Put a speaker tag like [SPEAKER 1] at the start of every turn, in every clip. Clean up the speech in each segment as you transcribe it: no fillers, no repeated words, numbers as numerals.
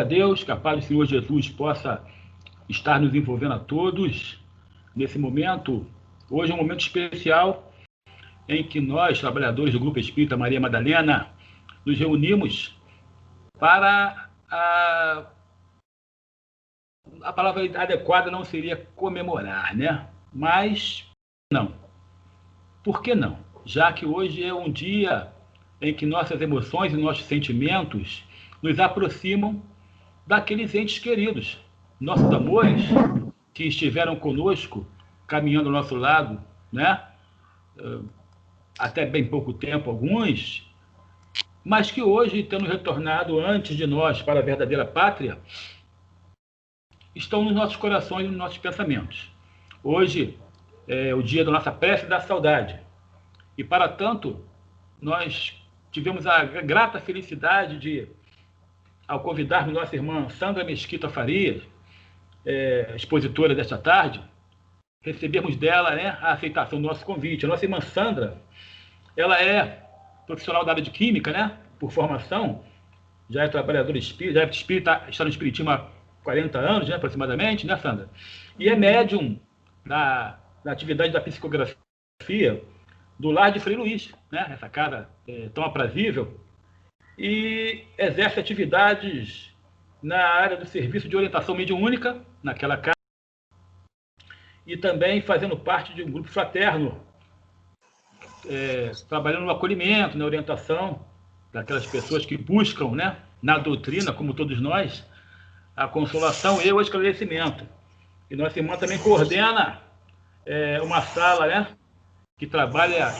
[SPEAKER 1] a Deus, que a paz do Senhor Jesus possa estar nos envolvendo a todos nesse momento. Hoje é um momento especial em que nós, trabalhadores do Grupo Espírita Maria Madalena, nos reunimos para a palavra adequada não seria comemorar, né? Mas não. Por que não? Já que hoje é um dia em que nossas emoções e nossos sentimentos nos aproximam daqueles entes queridos, nossos amores, que estiveram conosco, caminhando ao nosso lado, né? Até bem pouco tempo, alguns, mas que hoje, tendo retornado antes de nós para a verdadeira pátria, estão nos nossos corações e nos nossos pensamentos. Hoje é o dia da nossa prece da saudade. E, para tanto, nós tivemos a grata felicidade de, ao convidarmos nossa irmã Sandra Mesquita Farias, expositora desta tarde, recebermos dela, né, a aceitação do nosso convite. A nossa irmã Sandra, ela é profissional da área de Química, né, por formação, já é trabalhadora espírita, já é espírita, está no espiritismo há 40 anos, né, aproximadamente, né, Sandra? E é médium na atividade da psicografia do Lar de Frei Luís, né, essa casa tão aprazível, e exerce atividades na área do serviço de orientação mediúnica, naquela casa, e também fazendo parte de um grupo fraterno, trabalhando no acolhimento, na orientação daquelas pessoas que buscam, né, na doutrina, como todos nós, a consolação e o esclarecimento. E nossa irmã também coordena uma sala, né, que trabalha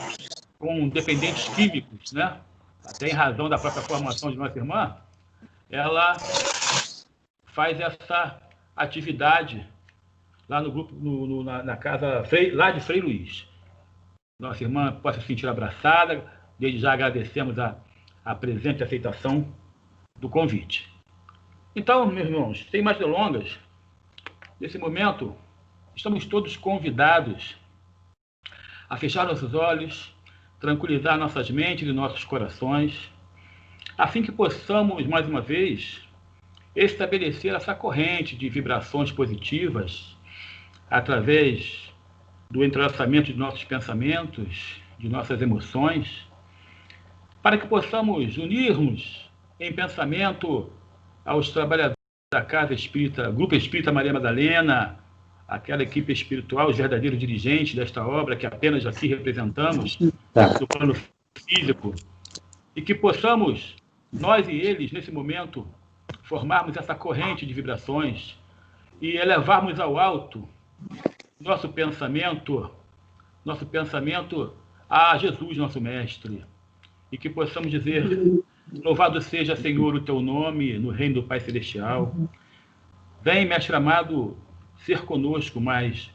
[SPEAKER 1] com dependentes químicos, né? Até em razão da própria formação de nossa irmã, ela faz essa atividade lá no grupo, na casa lá de Frei Luís. Nossa irmã possa se sentir abraçada. Desde já agradecemos a presente aceitação do convite. Então, meus irmãos, sem mais delongas, nesse momento, estamos todos convidados a fechar nossos olhos, tranquilizar nossas mentes e nossos corações, a fim que possamos, mais uma vez, estabelecer essa corrente de vibrações positivas através do entrelaçamento de nossos pensamentos, de nossas emoções, para que possamos unirmos em pensamento aos trabalhadores da Casa Espírita, Grupo Espírita Maria Madalena, aquela equipe espiritual, os verdadeiros dirigentes desta obra, que apenas aqui representamos, do plano físico, e que possamos, nós e eles, nesse momento, formarmos essa corrente de vibrações e elevarmos ao alto nosso pensamento a Jesus, nosso Mestre, e que possamos dizer: louvado seja, Senhor, o teu nome no reino do Pai Celestial. Vem, Mestre amado, ser conosco mais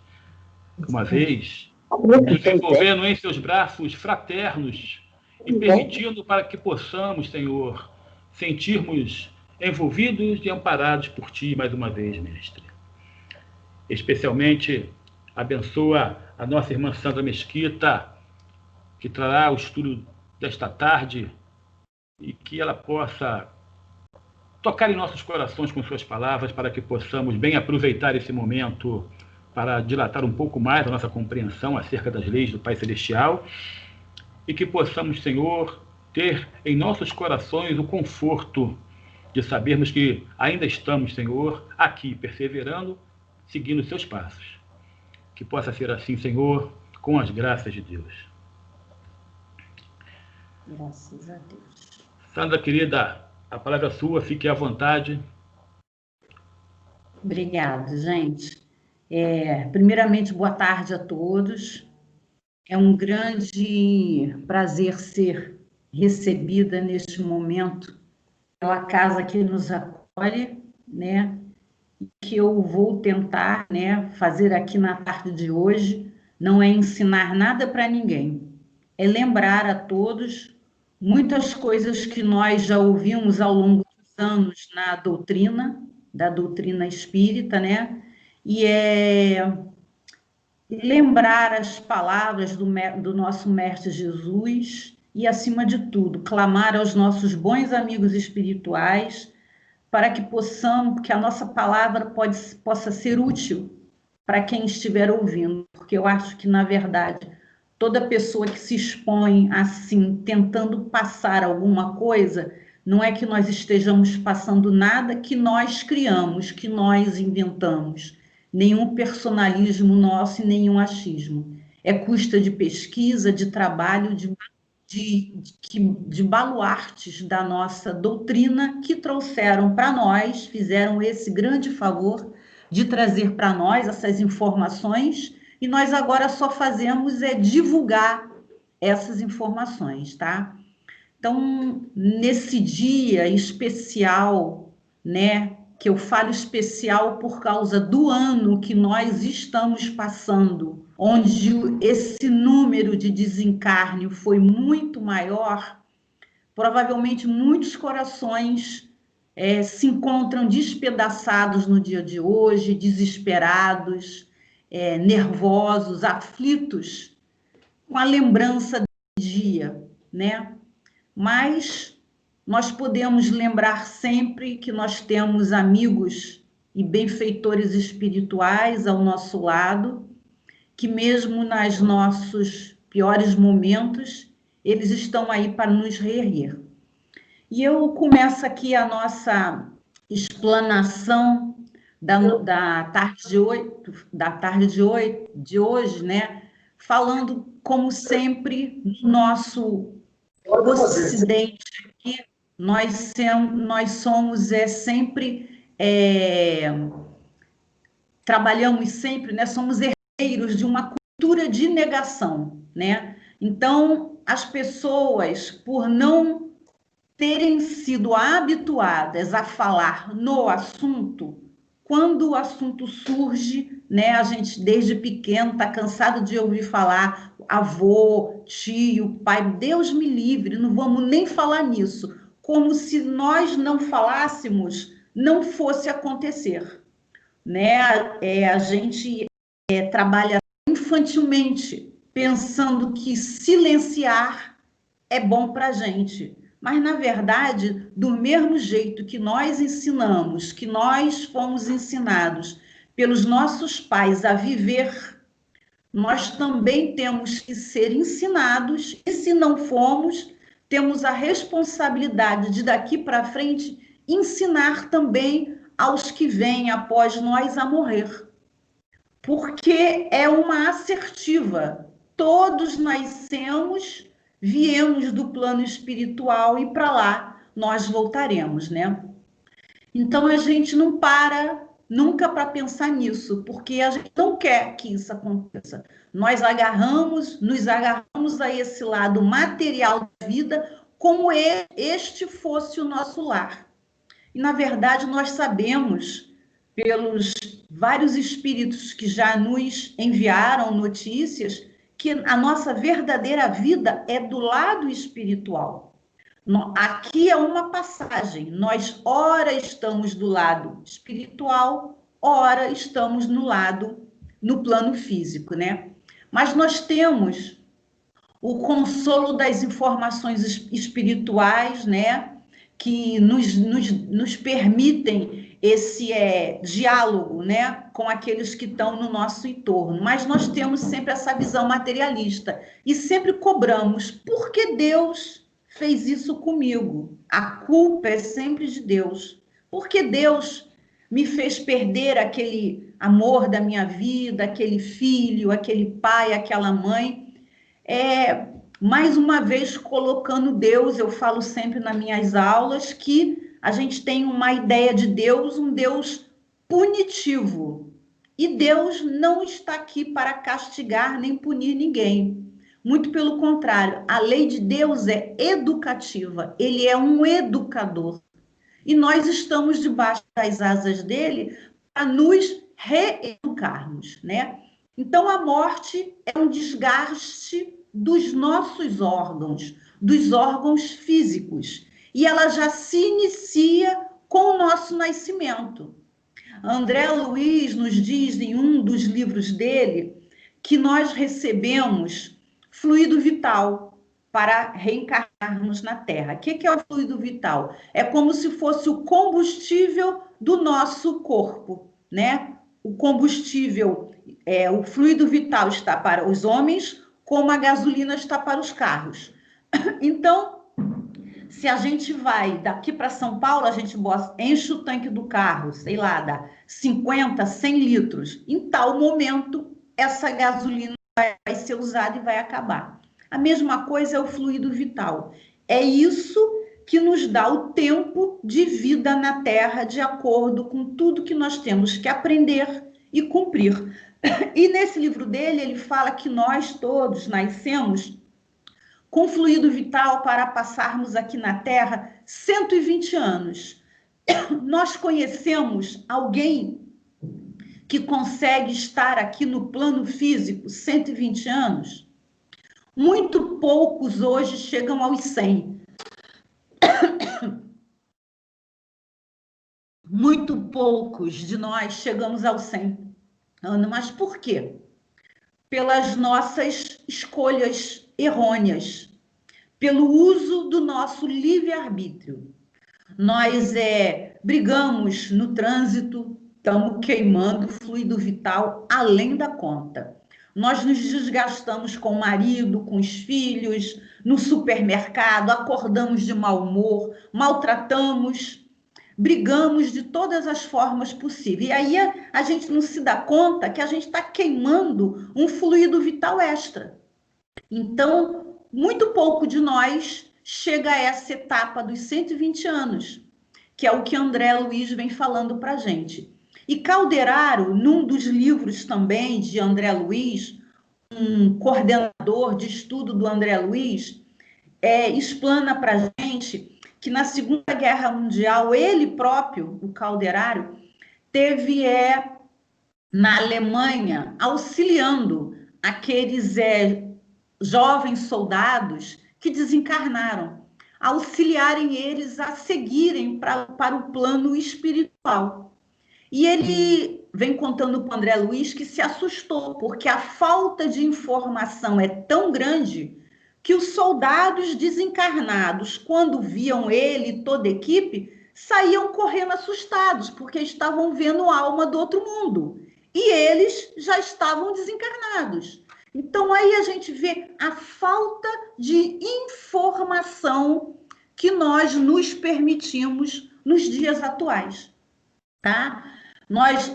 [SPEAKER 1] uma vez, nos envolvendo em seus braços fraternos e permitindo para que possamos, Senhor, sentirmos envolvidos e amparados por Ti mais uma vez, Mestre. Especialmente, abençoa a nossa irmã Sandra Mesquita, que trará o estudo desta tarde, e que ela possa tocar em nossos corações com suas palavras, para que possamos bem aproveitar esse momento para dilatar um pouco mais a nossa compreensão acerca das leis do Pai Celestial, e que possamos, Senhor, ter em nossos corações o conforto de sabermos que ainda estamos, Senhor, aqui, perseverando, seguindo os seus passos. Que possa ser assim, Senhor, com as graças de Deus.
[SPEAKER 2] Graças a Deus.
[SPEAKER 1] Sandra, querida, a palavra é sua, fique à vontade.
[SPEAKER 2] Obrigada, gente. Primeiramente, boa tarde a todos. É um grande prazer ser recebida neste momento pela casa que nos acolhe, né? Que eu vou tentar, né, fazer aqui na tarde de hoje, não é ensinar nada para ninguém, é lembrar a todos muitas coisas que nós já ouvimos ao longo dos anos na doutrina, da doutrina espírita, né? E lembrar as palavras do nosso Mestre Jesus e, acima de tudo, clamar aos nossos bons amigos espirituais para que possamos, que a nossa palavra possa ser útil para quem estiver ouvindo, porque eu acho que, na verdade, toda pessoa que se expõe assim, tentando passar alguma coisa, não é que nós estejamos passando nada que nós criamos, que nós inventamos, nenhum personalismo nosso e nenhum achismo. É custa de pesquisa, de trabalho, de baluartes da nossa doutrina que trouxeram para nós, fizeram esse grande favor de trazer para nós essas informações, e nós agora só fazemos é divulgar essas informações, tá? Então, nesse dia especial, né, que eu falo especial por causa do ano que nós estamos passando, onde esse número de desencarne foi muito maior, provavelmente muitos corações se encontram despedaçados no dia de hoje, desesperados, nervosos, aflitos, com a lembrança do dia, né? Mas nós podemos lembrar sempre que nós temos amigos e benfeitores espirituais ao nosso lado, que mesmo nos nossos piores momentos, eles estão aí para nos reerguer. E eu começo aqui a nossa explanação da tarde de hoje, né? Falando, como sempre, no nosso Ocidente aqui, nós somos sempre, trabalhamos sempre, né? Somos herdeiros de uma cultura de negação, né? Então, as pessoas, por não terem sido habituadas a falar no assunto, quando o assunto surge, né, a gente desde pequeno está cansado de ouvir falar avô, tio, pai, Deus me livre, não vamos nem falar nisso, como se nós não falássemos, não fosse acontecer, né? A gente trabalha infantilmente, pensando que silenciar é bom para a gente. Mas, na verdade, do mesmo jeito que nós ensinamos, que nós fomos ensinados pelos nossos pais a viver, nós também temos que ser ensinados, e se não formos, temos a responsabilidade de daqui para frente ensinar também aos que vêm após nós a morrer. Porque é uma assertiva. Todos nascemos, viemos do plano espiritual e para lá nós voltaremos, né? Então a gente não para nunca para pensar nisso, porque a gente não quer que isso aconteça. Nós nos agarramos a esse lado material da vida como este fosse o nosso lar. E na verdade nós sabemos, pelos vários espíritos que já nos enviaram notícias, que a nossa verdadeira vida é do lado espiritual. Aqui é uma passagem, nós ora estamos do lado espiritual, ora estamos no plano físico, né? Mas nós temos o consolo das informações espirituais, né? Que nos permitem esse diálogo, né, com aqueles que estão no nosso entorno. Mas nós temos sempre essa visão materialista e sempre cobramos, por que Deus fez isso comigo? A culpa é sempre de Deus. Por que Deus me fez perder aquele amor da minha vida, aquele filho, aquele pai, aquela mãe? Mais uma vez colocando Deus, eu falo sempre nas minhas aulas que a gente tem uma ideia de Deus, um Deus punitivo. E Deus não está aqui para castigar nem punir ninguém. Muito pelo contrário, a lei de Deus é educativa, ele é um educador. E nós estamos debaixo das asas dele para nos reeducarmos, né? Então a morte é um desgaste dos nossos órgãos, dos órgãos físicos. E ela já se inicia com o nosso nascimento. André Luiz nos diz em um dos livros dele que nós recebemos fluido vital para reencarnar estarmos na Terra. O que é o fluido vital? É como se fosse o combustível do nosso corpo, né? O combustível, o fluido vital está para os homens, como a gasolina está para os carros. Então, se a gente vai daqui para São Paulo, a gente enche o tanque do carro, sei lá, dá 50, 100 litros. Em tal momento, essa gasolina vai ser usada e vai acabar. A mesma coisa é o fluido vital. É isso que nos dá o tempo de vida na Terra, de acordo com tudo que nós temos que aprender e cumprir. E nesse livro dele, ele fala que nós todos nascemos com fluido vital para passarmos aqui na Terra 120 anos. Nós conhecemos alguém que consegue estar aqui no plano físico 120 anos? Muito poucos hoje chegam aos 100. Muito poucos de nós chegamos aos 100 anos. Mas por quê? Pelas nossas escolhas errôneas, pelo uso do nosso livre-arbítrio. Nós brigamos no trânsito, estamos queimando fluido vital além da conta. Nós nos desgastamos com o marido, com os filhos, no supermercado, acordamos de mau humor, maltratamos, brigamos de todas as formas possíveis. E aí a gente não se dá conta que a gente está queimando um fluido vital extra. Então, muito pouco de nós chega a essa etapa dos 120 anos, que é o que André Luiz vem falando para a gente. E Calderaro, num dos livros também de André Luiz, um coordenador de estudo do André Luiz, explana para a gente que na Segunda Guerra Mundial, ele próprio, o Calderaro, teve na Alemanha auxiliando aqueles jovens soldados que desencarnaram, auxiliarem eles a seguirem para o plano espiritual. E ele vem contando com o André Luiz que se assustou, porque a falta de informação é tão grande que os soldados desencarnados, quando viam ele e toda a equipe, saíam correndo assustados, porque estavam vendo a alma do outro mundo. E eles já estavam desencarnados. Então, aí a gente vê a falta de informação que nós nos permitimos nos dias atuais, tá? Nós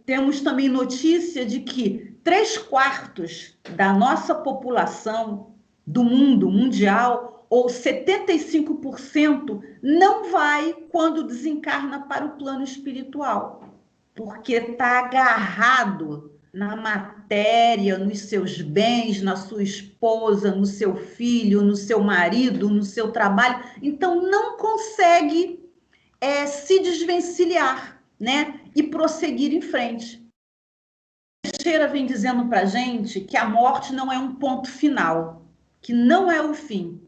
[SPEAKER 2] temos também notícia de que 3/4 da nossa população do mundo mundial, ou 75%, não vai quando desencarna para o plano espiritual, porque está agarrado na matéria, nos seus bens, na sua esposa, no seu filho, no seu marido, no seu trabalho. Então, não consegue se desvencilhar, né? E prosseguir em frente. Teixeira vem dizendo para a gente que a morte não é um ponto final, que não é o fim.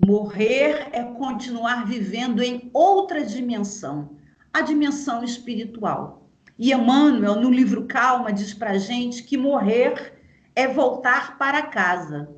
[SPEAKER 2] Morrer é continuar vivendo em outra dimensão, a dimensão espiritual. E Emmanuel, no livro Calma, diz para a gente que morrer é voltar para casa.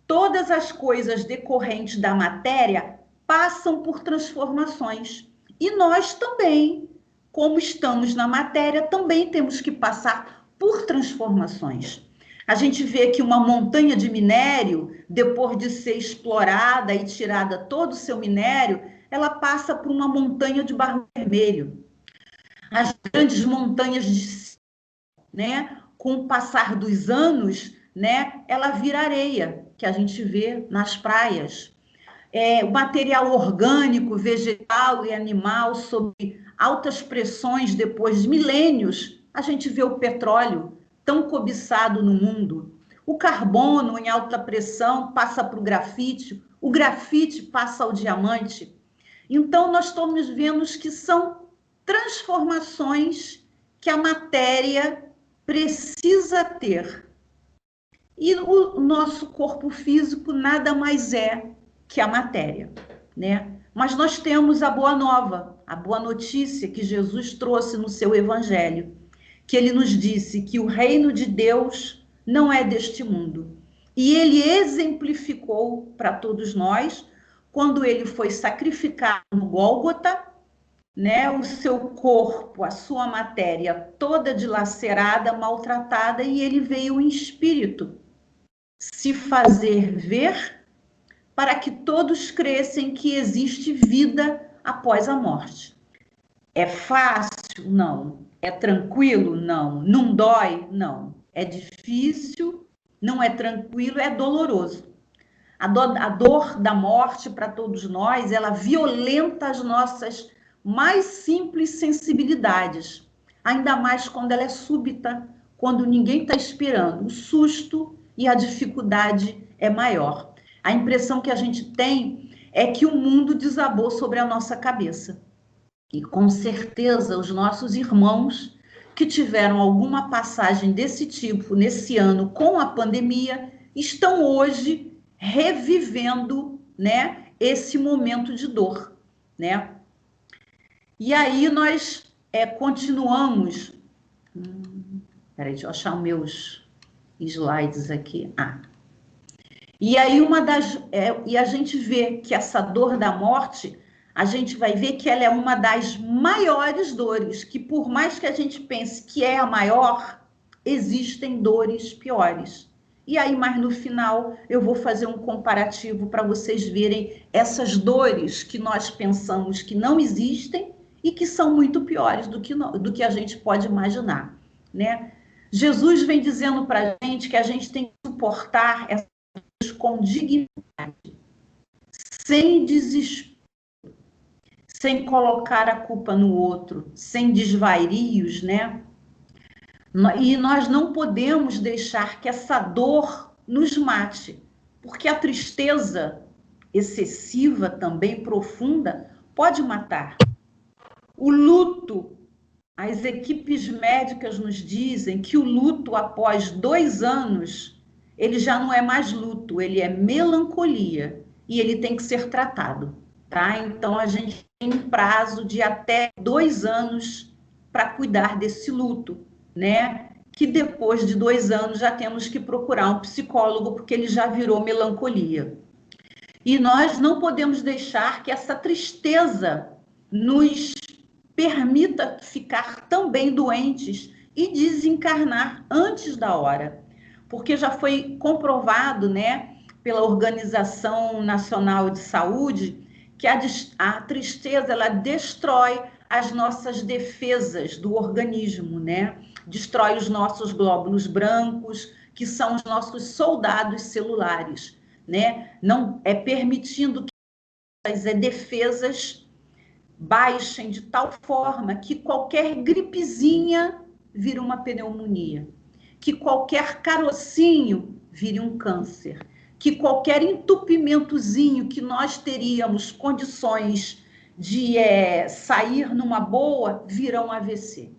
[SPEAKER 2] Todas as coisas decorrentes da matéria passam por transformações. E nós também, como estamos na matéria, também temos que passar por transformações. A gente vê que uma montanha de minério, depois de ser explorada e tirada todo o seu minério, ela passa por uma montanha de barro vermelho. As grandes montanhas de, né, com o passar dos anos, né, ela vira areia, que a gente vê nas praias. O material orgânico, vegetal e animal, sob altas pressões depois de milênios, a gente vê o petróleo tão cobiçado no mundo. O carbono em alta pressão passa para o grafite passa ao diamante. Então, nós estamos vendo que são transformações que a matéria precisa ter. E o nosso corpo físico nada mais é que a matéria, né? Mas nós temos a boa nova, a boa notícia que Jesus trouxe no seu evangelho, que ele nos disse que o reino de Deus não é deste mundo, E ele exemplificou para todos nós quando ele foi sacrificado no Gólgota, né, o seu corpo, a sua matéria toda dilacerada, maltratada, e ele veio em espírito se fazer ver para que todos cresçam que existe vida após a morte. É fácil? Não. É tranquilo? Não. Não dói? Não. É difícil, não é tranquilo, é doloroso. A dor da morte para todos nós, ela violenta as nossas mais simples sensibilidades, ainda mais quando ela é súbita, quando ninguém está esperando. O susto e a dificuldade é maior. A impressão que a gente tem é que o mundo desabou sobre a nossa cabeça. E com certeza os nossos irmãos que tiveram alguma passagem desse tipo nesse ano com a pandemia estão hoje revivendo, né, esse momento de dor, né? E aí nós continuamos. Peraí, deixa eu achar os meus slides aqui. E aí e a gente vê que essa dor da morte, a gente vai ver que ela é uma das maiores dores, que por mais que a gente pense que é a maior, existem dores piores. E aí, mais no final, eu vou fazer um comparativo para vocês verem essas dores que nós pensamos que não existem e que são muito piores do que a gente pode imaginar, né? Jesus vem dizendo para a gente que a gente tem que suportar essas dores com dignidade, sem desespero, sem colocar a culpa no outro, sem desvarios, né? E nós não podemos deixar que essa dor nos mate, porque a tristeza excessiva, também profunda, pode matar. O luto, as equipes médicas nos dizem que o luto após 2 anos, ele já não é mais luto, ele é melancolia e ele tem que ser tratado, tá? Então a gente tem um prazo de até 2 anos para cuidar desse luto, né? Que depois de 2 anos já temos que procurar um psicólogo porque ele já virou melancolia. E nós não podemos deixar que essa tristeza nos permita ficar também doentes e desencarnar antes da hora, porque já foi comprovado, né, pela Organização Nacional de Saúde, que a tristeza ela destrói as nossas defesas do organismo, né? Destrói os nossos glóbulos brancos, que são os nossos soldados celulares, né? Não é permitindo que as defesas baixem de tal forma que qualquer gripezinha vira uma pneumonia, que qualquer carocinho vire um câncer, que qualquer entupimentozinho que nós teríamos condições de sair numa boa, vira um AVC.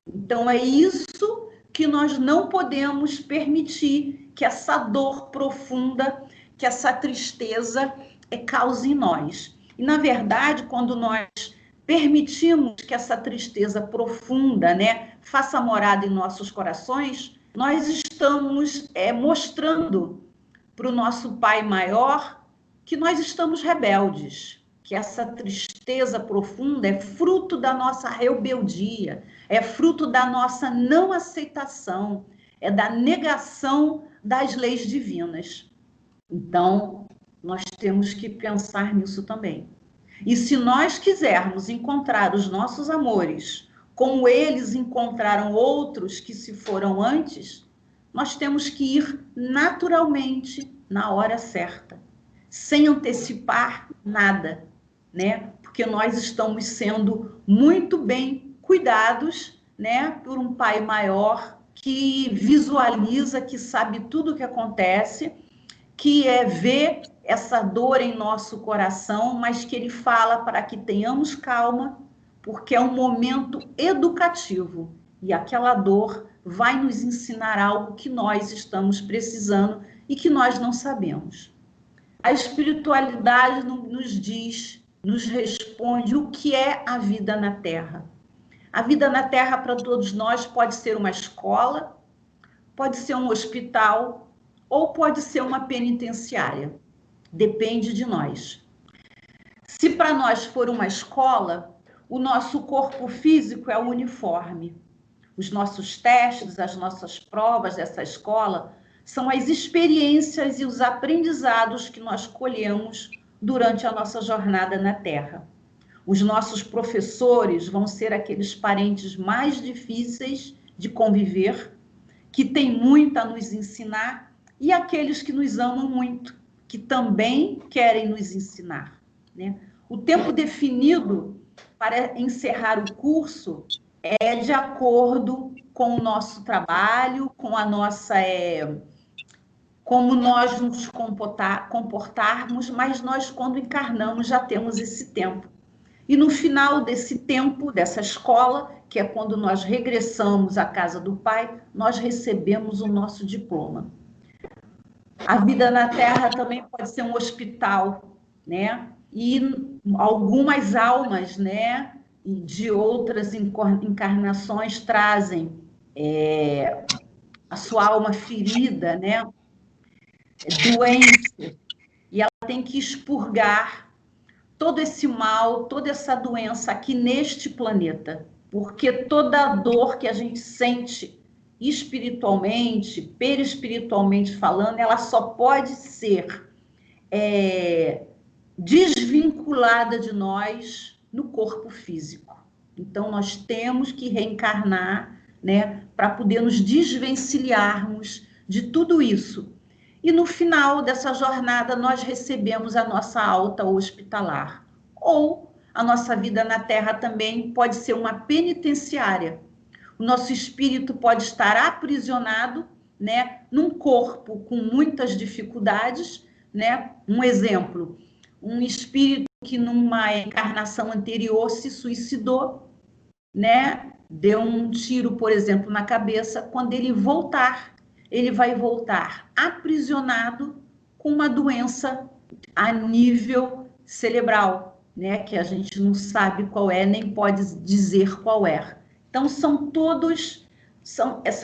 [SPEAKER 2] Então é isso que nós não podemos permitir que essa dor profunda, que essa tristeza cause em nós. E, na verdade, quando nós permitimos que essa tristeza profunda, né, faça morada em nossos corações, nós estamos mostrando para o nosso Pai maior que nós estamos rebeldes, que essa tristeza profunda é fruto da nossa rebeldia, é fruto da nossa não aceitação, é da negação das leis divinas. Então, nós temos que pensar nisso também. E se nós quisermos encontrar os nossos amores, como eles encontraram outros que se foram antes, nós temos que ir naturalmente na hora certa, sem antecipar nada, né? Porque nós estamos sendo muito bem cuidados, né, por um Pai maior que visualiza, que sabe tudo o que acontece, que vê essa dor em nosso coração, mas que ele fala para que tenhamos calma, porque é um momento educativo e aquela dor vai nos ensinar algo que nós estamos precisando e que nós não sabemos. A espiritualidade nos diz, nos responde o que é a vida na Terra. A vida na Terra para todos nós pode ser uma escola, pode ser um hospital, ou pode ser uma penitenciária. Depende de nós. Se para nós for uma escola, o nosso corpo físico é o uniforme. Os nossos testes, as nossas provas dessa escola são as experiências e os aprendizados que nós colhemos durante a nossa jornada na Terra. Os nossos professores vão ser aqueles parentes mais difíceis de conviver, que têm muito a nos ensinar, e aqueles que nos amam muito, que também querem nos ensinar, né? O tempo definido para encerrar o curso é de acordo com o nosso trabalho, com a nossa... como nós nos comportarmos, mas nós, quando encarnamos, já temos esse tempo. E no final desse tempo, dessa escola, que é quando nós regressamos à casa do Pai, nós recebemos o nosso diploma. A vida na Terra também pode ser um hospital, né? E algumas almas, né, de outras encarnações trazem a sua alma ferida, né, doente, e ela tem que expurgar todo esse mal, toda essa doença aqui neste planeta, porque toda a dor que a gente sente espiritualmente, perispiritualmente falando, ela só pode ser desvinculada de nós no corpo físico. Então, nós temos que reencarnar, né, para poder nos desvencilharmos de tudo isso. E no final dessa jornada, nós recebemos a nossa alta hospitalar. Ou a nossa vida na Terra também pode ser uma penitenciária. O nosso espírito pode estar aprisionado, né, num corpo com muitas dificuldades, né? Um exemplo, um espírito que numa encarnação anterior se suicidou, né? Deu um tiro, por exemplo, na cabeça. Quando ele voltar, ele vai voltar aprisionado com uma doença a nível cerebral, né? Que a gente não sabe qual é, nem pode dizer qual é. Então, são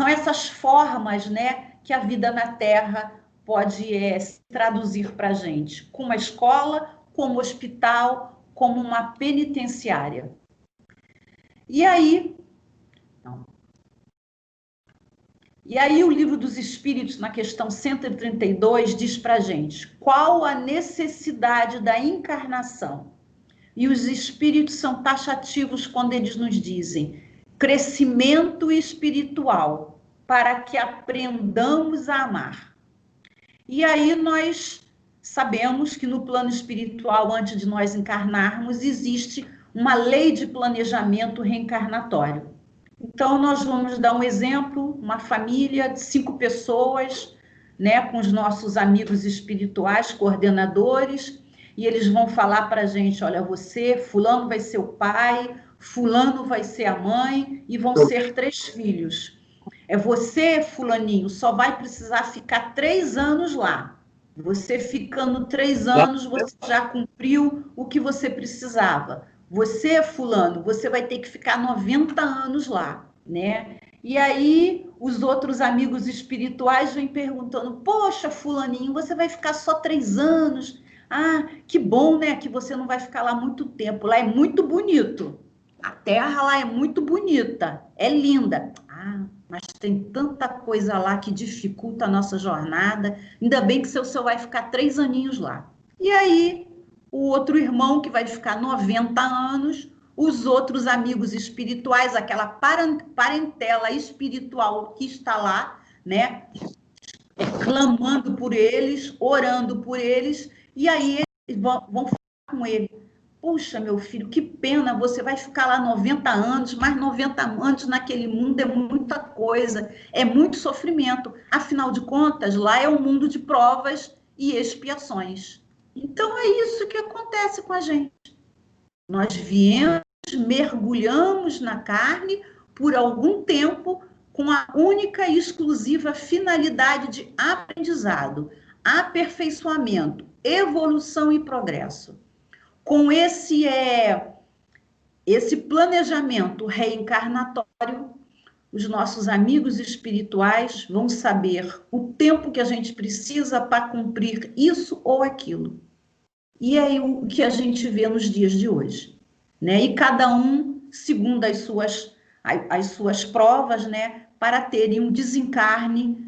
[SPEAKER 2] essas formas, né, que a vida na Terra pode se traduzir para a gente, como uma escola, como hospital, como uma penitenciária. E aí o Livro dos Espíritos, na questão 132, diz para a gente qual a necessidade da encarnação. E os espíritos são taxativos quando eles nos dizem crescimento espiritual, para que aprendamos a amar. E aí nós sabemos que no plano espiritual, antes de nós encarnarmos, existe uma lei de planejamento reencarnatório. Então, nós vamos dar um exemplo, uma família de 5 pessoas, né, com os nossos amigos espirituais, coordenadores, e eles vão falar para a gente, olha, você, fulano vai ser o pai, fulano vai ser a mãe, e vão ser 3 filhos. Você, fulaninho, só vai precisar ficar 3 anos lá. Você ficando 3 anos, você já cumpriu o que você precisava. Você, fulano, você vai ter que ficar 90 anos lá, né? E aí, os outros amigos espirituais vêm perguntando, poxa, fulaninho, você vai ficar só 3 anos? Ah, que bom, né? Que você não vai ficar lá muito tempo. Lá é muito bonito. A Terra lá é muito bonita, é linda. Ah, mas tem tanta coisa lá que dificulta a nossa jornada. Ainda bem que seu senhor vai ficar 3 aninhos lá. E aí, o outro irmão que vai ficar 90 anos, os outros amigos espirituais, aquela parentela espiritual que está lá, né? Clamando por eles, orando por eles, e aí eles vão falar com ele. Puxa, meu filho, que pena, você vai ficar lá 90 anos, mas 90 anos naquele mundo é muita coisa, é muito sofrimento. Afinal de contas, lá é um mundo de provas e expiações. Então, é isso que acontece com a gente. Nós viemos, mergulhamos na carne por algum tempo com a única e exclusiva finalidade de aprendizado, aperfeiçoamento, evolução e progresso. Com esse planejamento reencarnatório, os nossos amigos espirituais vão saber o tempo que a gente precisa para cumprir isso ou aquilo. E é o que a gente vê nos dias de hoje, né? E cada um, segundo as suas provas, né? Para terem um desencarne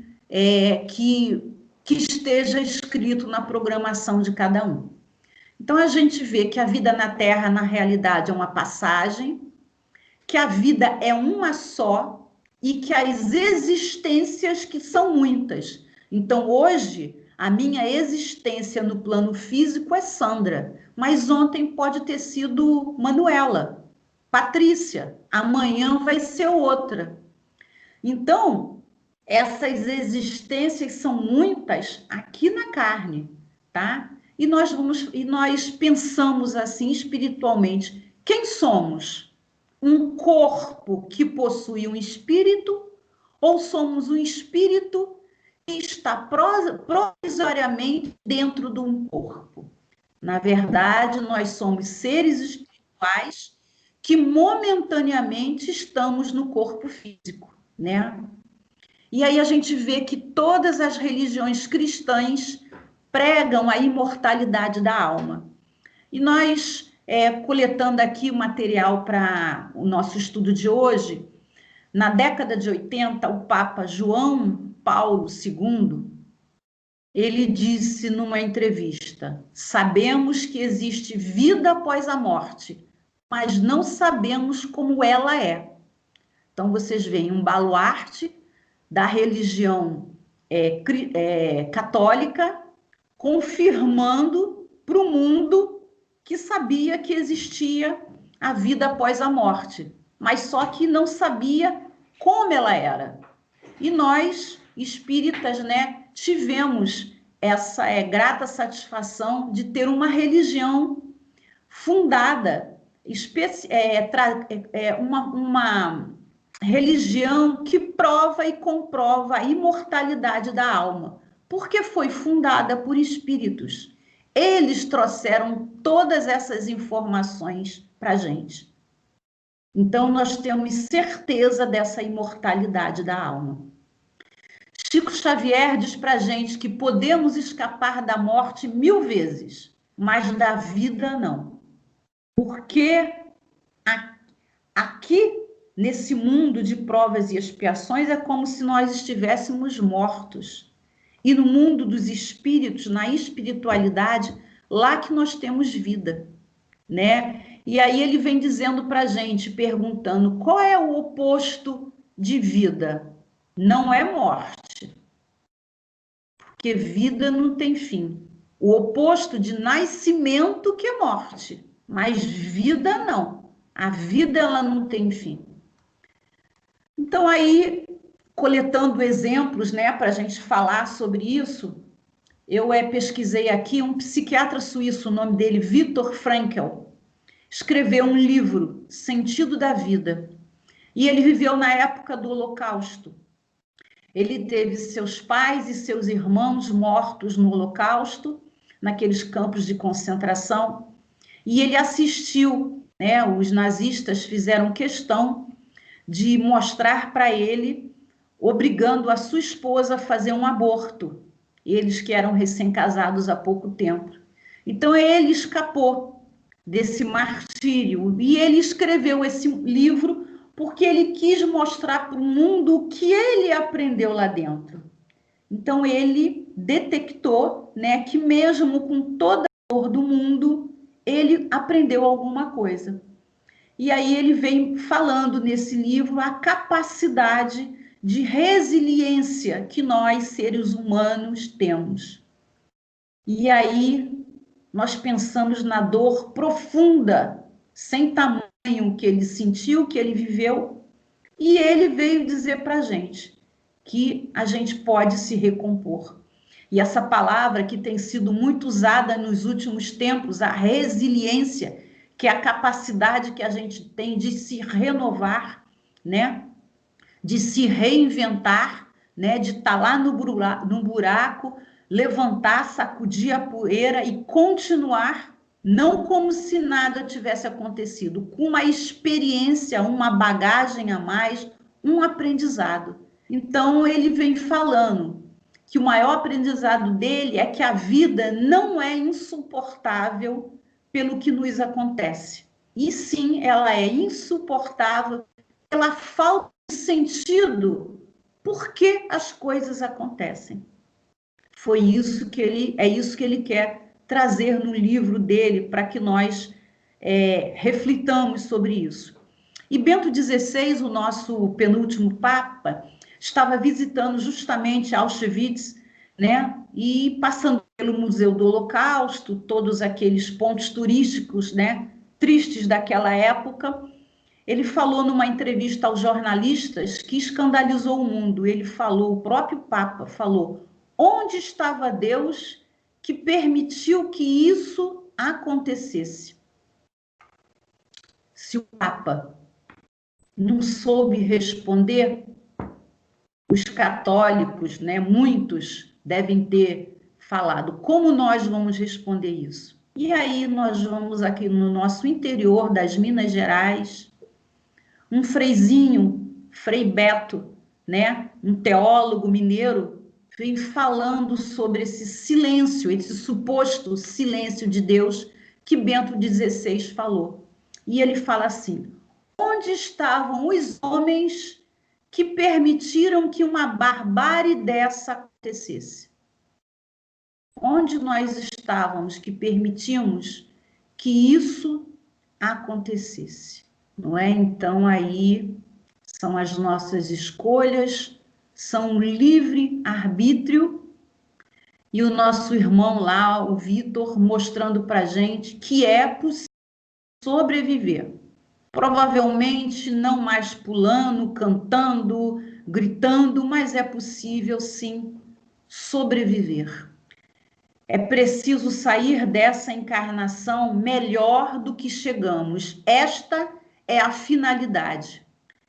[SPEAKER 2] que esteja escrito na programação de cada um. Então, a gente vê que a vida na Terra, na realidade, é uma passagem, que a vida é uma só e que as existências que são muitas. Então, hoje, a minha existência no plano físico é Sandra, mas ontem pode ter sido Manuela, Patrícia, amanhã vai ser outra. Então, essas existências são muitas aqui na carne, tá? E nós pensamos assim espiritualmente, quem somos? Um corpo que possui um espírito ou somos um espírito que está provisoriamente dentro de um corpo? Na verdade, nós somos seres espirituais que momentaneamente estamos no corpo físico, né? E aí a gente vê que todas as religiões cristãs pregam a imortalidade da alma. E nós, coletando aqui o material para o nosso estudo de hoje, na década de 80, o Papa João Paulo II, ele disse numa entrevista: sabemos que existe vida após a morte, mas não sabemos como ela é. Então, vocês veem um baluarte da religião católica confirmando para o mundo que sabia que existia a vida após a morte, mas só que não sabia como ela era. E nós, espíritas, né, tivemos essa grata satisfação de ter uma religião fundada, uma religião que prova e comprova a imortalidade da alma, porque foi fundada por espíritos. Eles trouxeram todas essas informações para a gente. Então, nós temos certeza dessa imortalidade da alma. Chico Xavier diz para a gente que podemos escapar da morte 1000 vezes, mas da vida não. Porque aqui, nesse mundo de provas e expiações, é como se nós estivéssemos mortos. E no mundo dos espíritos, na espiritualidade, lá que nós temos vida, né? E aí ele vem dizendo para a gente, perguntando, qual é o oposto de vida? Não é morte, porque vida não tem fim. O oposto de nascimento que é morte, mas vida não. A vida, ela não tem fim. Então, aí, coletando exemplos, né, para a gente falar sobre isso, eu pesquisei aqui um psiquiatra suíço, o nome dele, Viktor Frankl, escreveu um livro, Sentido da Vida, e ele viveu na época do Holocausto. Ele teve seus pais e seus irmãos mortos no Holocausto, naqueles campos de concentração, e ele assistiu, né, os nazistas fizeram questão de mostrar para ele, obrigando a sua esposa a fazer um aborto, eles que eram recém-casados há pouco tempo. Então ele escapou desse martírio e ele escreveu esse livro porque ele quis mostrar para o mundo o que ele aprendeu lá dentro. Então ele detectou, né, que mesmo com toda a dor do mundo, ele aprendeu alguma coisa. E aí ele vem falando nesse livro a capacidade de resiliência que nós, seres humanos, temos. E aí nós pensamos na dor profunda, sem tamanho, que ele sentiu, que ele viveu, e ele veio dizer para a gente que a gente pode se recompor. E essa palavra que tem sido muito usada nos últimos tempos, a resiliência, que é a capacidade que a gente tem de se renovar, né? De se reinventar, né? De estar lá no buraco, levantar, sacudir a poeira e continuar, não como se nada tivesse acontecido, com uma experiência, uma bagagem a mais, um aprendizado. Então, ele vem falando que o maior aprendizado dele é que a vida não é insuportável pelo que nos acontece. E sim, ela é insuportável pela falta de sentido por que as coisas acontecem. É isso que ele quer trazer no livro dele para que nós reflitamos sobre isso. E Bento XVI, o nosso penúltimo Papa, estava visitando justamente Auschwitz, né? E passando pelo Museu do Holocausto, todos aqueles pontos turísticos, né? Tristes daquela época. Ele falou numa entrevista aos jornalistas que escandalizou o mundo. Ele falou, o próprio Papa falou, onde estava Deus que permitiu que isso acontecesse? Se o Papa não soube responder, os católicos, né, muitos devem ter falado, como nós vamos responder isso? E aí nós vamos aqui no nosso interior das Minas Gerais, um freizinho, Frei Beto, né, um teólogo mineiro, vem falando sobre esse silêncio, esse suposto silêncio de Deus que Bento XVI falou. E ele fala assim, onde estavam os homens que permitiram que uma barbárie dessa acontecesse? Onde nós estávamos que permitimos que isso acontecesse? Não é? Então, aí são as nossas escolhas, são o livre-arbítrio, e o nosso irmão lá, o Vitor, mostrando para a gente que é possível sobreviver. Provavelmente não mais pulando, cantando, gritando, mas é possível sim sobreviver. É preciso sair dessa encarnação melhor do que chegamos. Esta é a finalidade.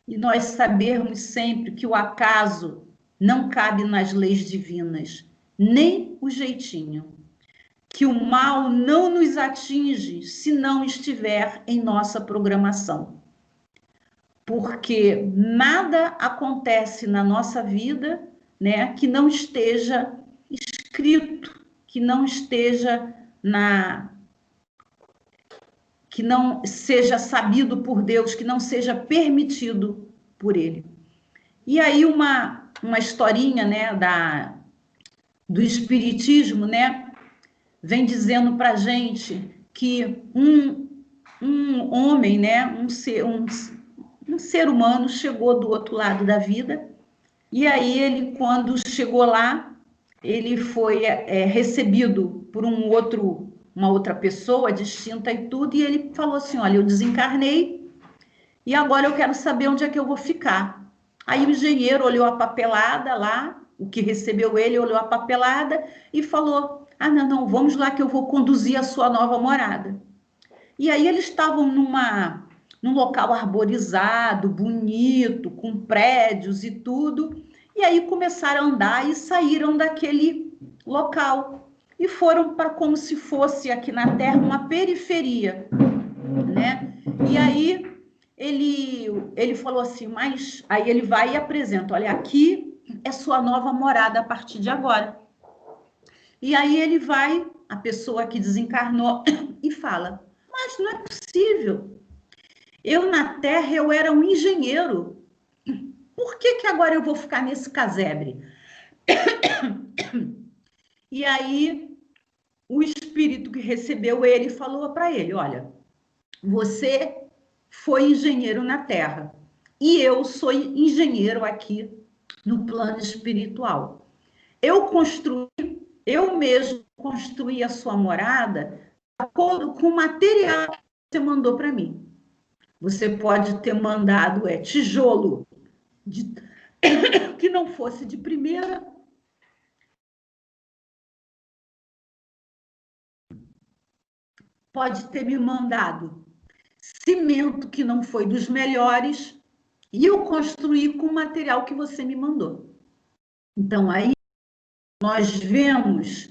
[SPEAKER 2] E nós sabermos sempre que o acaso não cabe nas leis divinas, nem o jeitinho. Que o mal não nos atinge se não estiver em nossa programação. Porque nada acontece na nossa vida, né, que não esteja escrito, que não esteja que não seja sabido por Deus, que não seja permitido por Ele. E aí uma historinha, né, do Espiritismo, né, vem dizendo para a gente que um homem, né, um ser humano chegou do outro lado da vida, e aí ele, quando chegou lá, ele foi recebido por uma outra pessoa distinta e tudo, e ele falou assim, olha, eu desencarnei, e agora eu quero saber onde é que eu vou ficar. Aí o engenheiro olhou a papelada lá, o que recebeu ele olhou a papelada e falou, ah, não, vamos lá que eu vou conduzir a sua nova morada. E aí eles estavam num local arborizado, bonito, com prédios e tudo, e aí começaram a andar e saíram daquele local e foram para como se fosse aqui na Terra uma periferia, né? E aí ele falou assim, mas aí ele vai e apresenta, olha, aqui é sua nova morada a partir de agora. E aí ele vai, a pessoa que desencarnou, e fala, mas não é possível. Eu na Terra, eu era um engenheiro. Por que agora eu vou ficar nesse casebre? E aí o espírito que recebeu ele falou para ele, olha, você foi engenheiro na Terra e eu sou engenheiro aqui no plano espiritual. Eu mesmo construí a sua morada de acordo com o material que você mandou para mim. Você pode ter mandado tijolo que não fosse de primeira. Pode ter me mandado cimento que não foi dos melhores e eu construí com o material que você me mandou. Então, aí nós vemos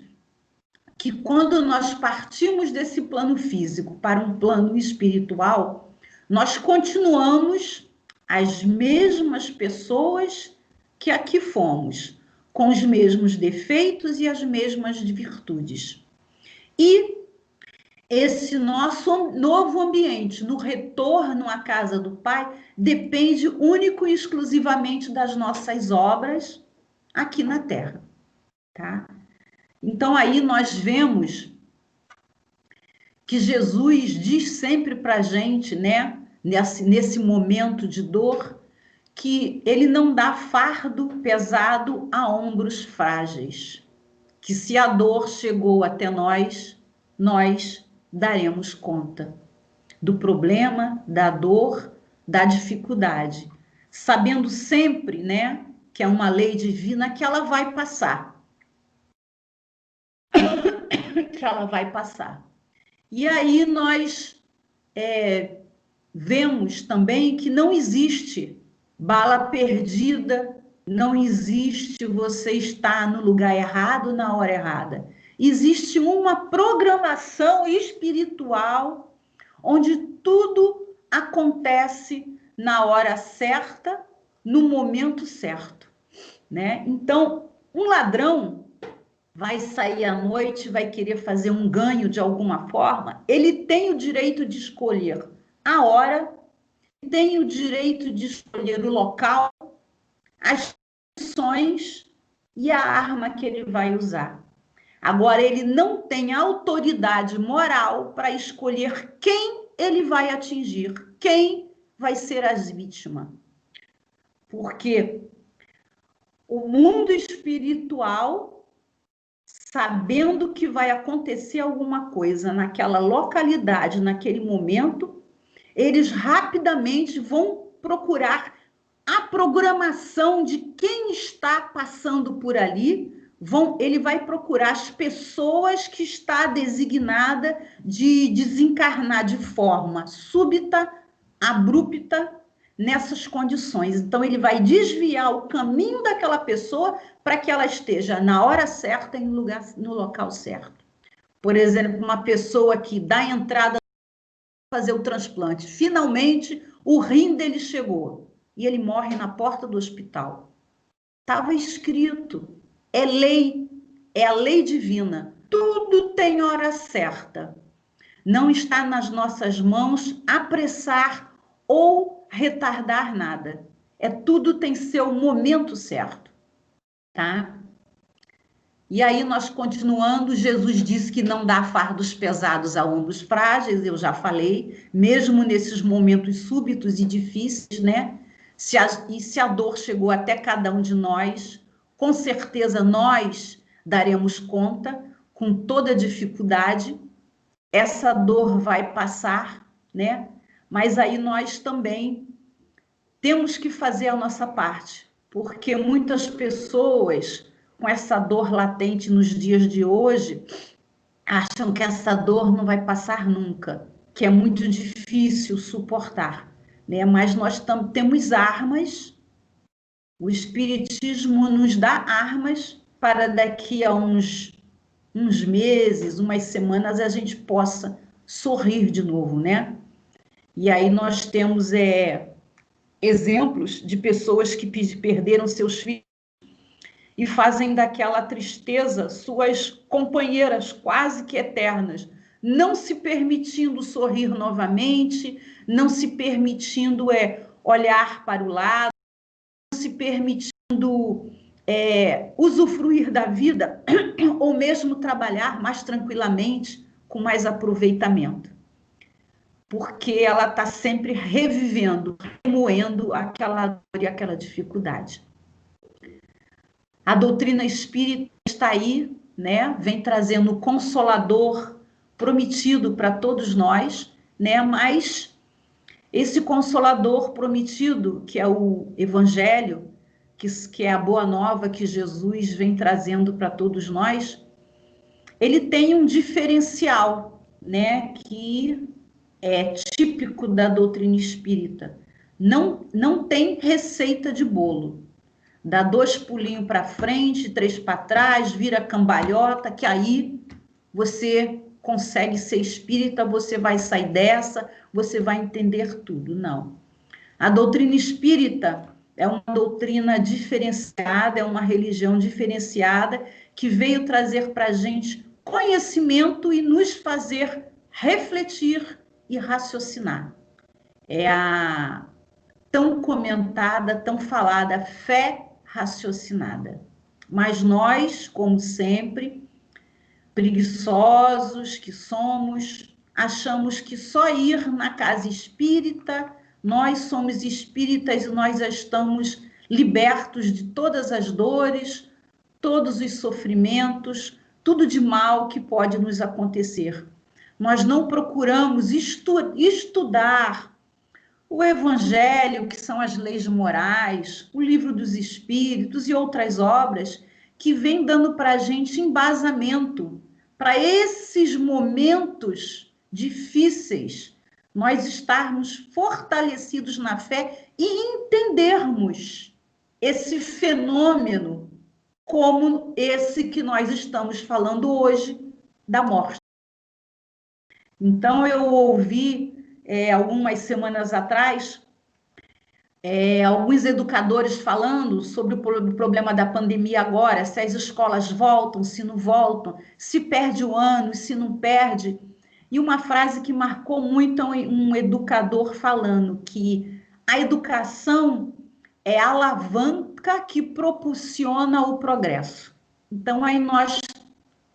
[SPEAKER 2] que quando nós partimos desse plano físico para um plano espiritual, nós continuamos as mesmas pessoas que aqui fomos, com os mesmos defeitos e as mesmas virtudes. E esse nosso novo ambiente, no retorno à casa do Pai, depende único e exclusivamente das nossas obras aqui na Terra, tá? Então, aí nós vemos que Jesus diz sempre para a gente, né, nesse momento de dor, que ele não dá fardo pesado a ombros frágeis, que se a dor chegou até nós, nós daremos conta do problema, da dor, da dificuldade, sabendo sempre, né, que é uma lei divina que ela vai passar. Que ela vai passar. E aí nós vemos também que não existe bala perdida, não existe você estar no lugar errado na hora errada. Existe uma programação espiritual onde tudo acontece na hora certa, no momento certo, né? Então, um ladrão vai sair à noite, vai querer fazer um ganho de alguma forma, ele tem o direito de escolher a hora, tem o direito de escolher o local, as condições e a arma que ele vai usar. Agora, ele não tem autoridade moral para escolher quem ele vai atingir, quem vai ser a vítima. Porque o mundo espiritual, sabendo que vai acontecer alguma coisa naquela localidade, naquele momento, eles rapidamente vão procurar a programação de quem está passando por ali. Ele vai procurar as pessoas que está designada de desencarnar de forma súbita, abrupta, nessas condições. Então, ele vai desviar o caminho daquela pessoa para que ela esteja na hora certa e no local certo. Por exemplo, uma pessoa que dá entrada para fazer o transplante, finalmente o rim dele chegou e ele morre na porta do hospital. Estava escrito, é lei, é a lei divina. Tudo tem hora certa. Não está nas nossas mãos apressar ou retardar nada. Tudo tem seu momento certo, tá? E aí nós continuando, Jesus disse que não dá fardos pesados a ombros frágeis, eu já falei, mesmo nesses momentos súbitos e difíceis, né? Se a dor chegou até cada um de nós, com certeza nós daremos conta, com toda dificuldade, essa dor vai passar, né? Mas aí nós também temos que fazer a nossa parte, porque muitas pessoas com essa dor latente nos dias de hoje acham que essa dor não vai passar nunca, que é muito difícil suportar, né? Mas nós temos armas, o Espiritismo nos dá armas para daqui a uns meses, umas semanas, a gente possa sorrir de novo, né? E aí nós temos exemplos de pessoas que perderam seus filhos e fazem daquela tristeza suas companheiras quase que eternas, não se permitindo sorrir novamente, não se permitindo olhar para o lado, não se permitindo usufruir da vida ou mesmo trabalhar mais tranquilamente, com mais aproveitamento. Porque ela está sempre revivendo, remoendo aquela dor e aquela dificuldade. A doutrina espírita está aí, né? Vem trazendo o consolador prometido para todos nós, né? Mas esse consolador prometido, que é o Evangelho, que é a boa nova que Jesus vem trazendo para todos nós, ele tem um diferencial, né? Que é típico da doutrina espírita. Não tem receita de bolo. Dá 2 pulinhos para frente, 3 para trás, vira cambalhota, que aí você consegue ser espírita, você vai sair dessa, você vai entender tudo. Não. A doutrina espírita é uma doutrina diferenciada, é uma religião diferenciada que veio trazer para a gente conhecimento e nos fazer refletir e raciocinar. É a tão comentada, tão falada fé raciocinada. Mas nós, como sempre, preguiçosos que somos, achamos que só ir na casa espírita, nós somos espíritas e nós já estamos libertos de todas as dores, todos os sofrimentos, tudo de mal que pode nos acontecer. Nós não procuramos estudar o Evangelho, que são as leis morais, o Livro dos Espíritos e outras obras que vêm dando para a gente embasamento para esses momentos difíceis, nós estarmos fortalecidos na fé e entendermos esse fenômeno como esse que nós estamos falando hoje, da morte. Então, eu ouvi, algumas semanas atrás, alguns educadores falando sobre o problema da pandemia agora, se as escolas voltam, se não voltam, se perde o ano, se não perde. E uma frase que marcou muito um educador falando que a educação é a alavanca que propulsiona o progresso. Então, aí nós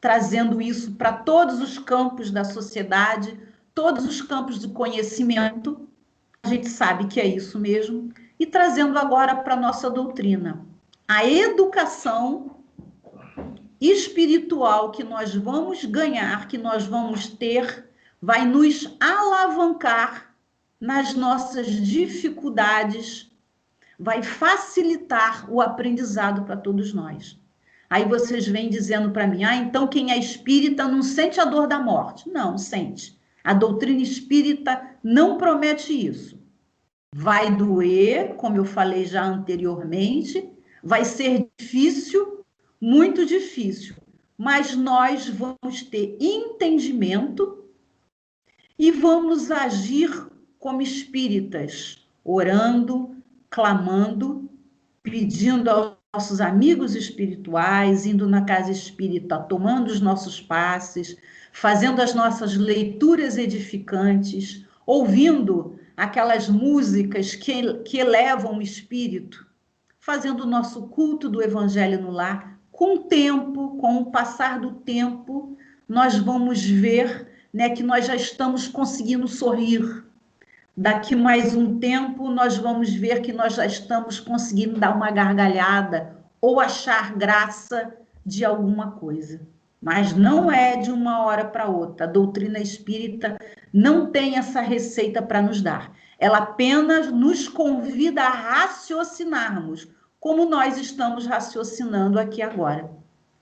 [SPEAKER 2] trazendo isso para todos os campos da sociedade, todos os campos de conhecimento, a gente sabe que é isso mesmo, e trazendo agora para a nossa doutrina. A educação espiritual que nós vamos ganhar, que nós vamos ter, vai nos alavancar nas nossas dificuldades, vai facilitar o aprendizado para todos nós. Aí vocês vêm dizendo para mim, então quem é espírita não sente a dor da morte. Não, sente. A doutrina espírita não promete isso. Vai doer, como eu falei já anteriormente, vai ser difícil, muito difícil, mas nós vamos ter entendimento e vamos agir como espíritas, orando, clamando, pedindo aos nossos amigos espirituais, indo na casa espírita, tomando os nossos passes, fazendo as nossas leituras edificantes, ouvindo aquelas músicas que elevam o espírito, fazendo o nosso culto do Evangelho no lar. Com o tempo, com o passar do tempo, nós vamos ver, né, que nós já estamos conseguindo sorrir. Daqui mais um tempo, nós vamos ver que nós já estamos conseguindo dar uma gargalhada ou achar graça de alguma coisa. Mas não é de uma hora para outra. A doutrina espírita não tem essa receita para nos dar. Ela apenas nos convida a raciocinarmos, como nós estamos raciocinando aqui agora,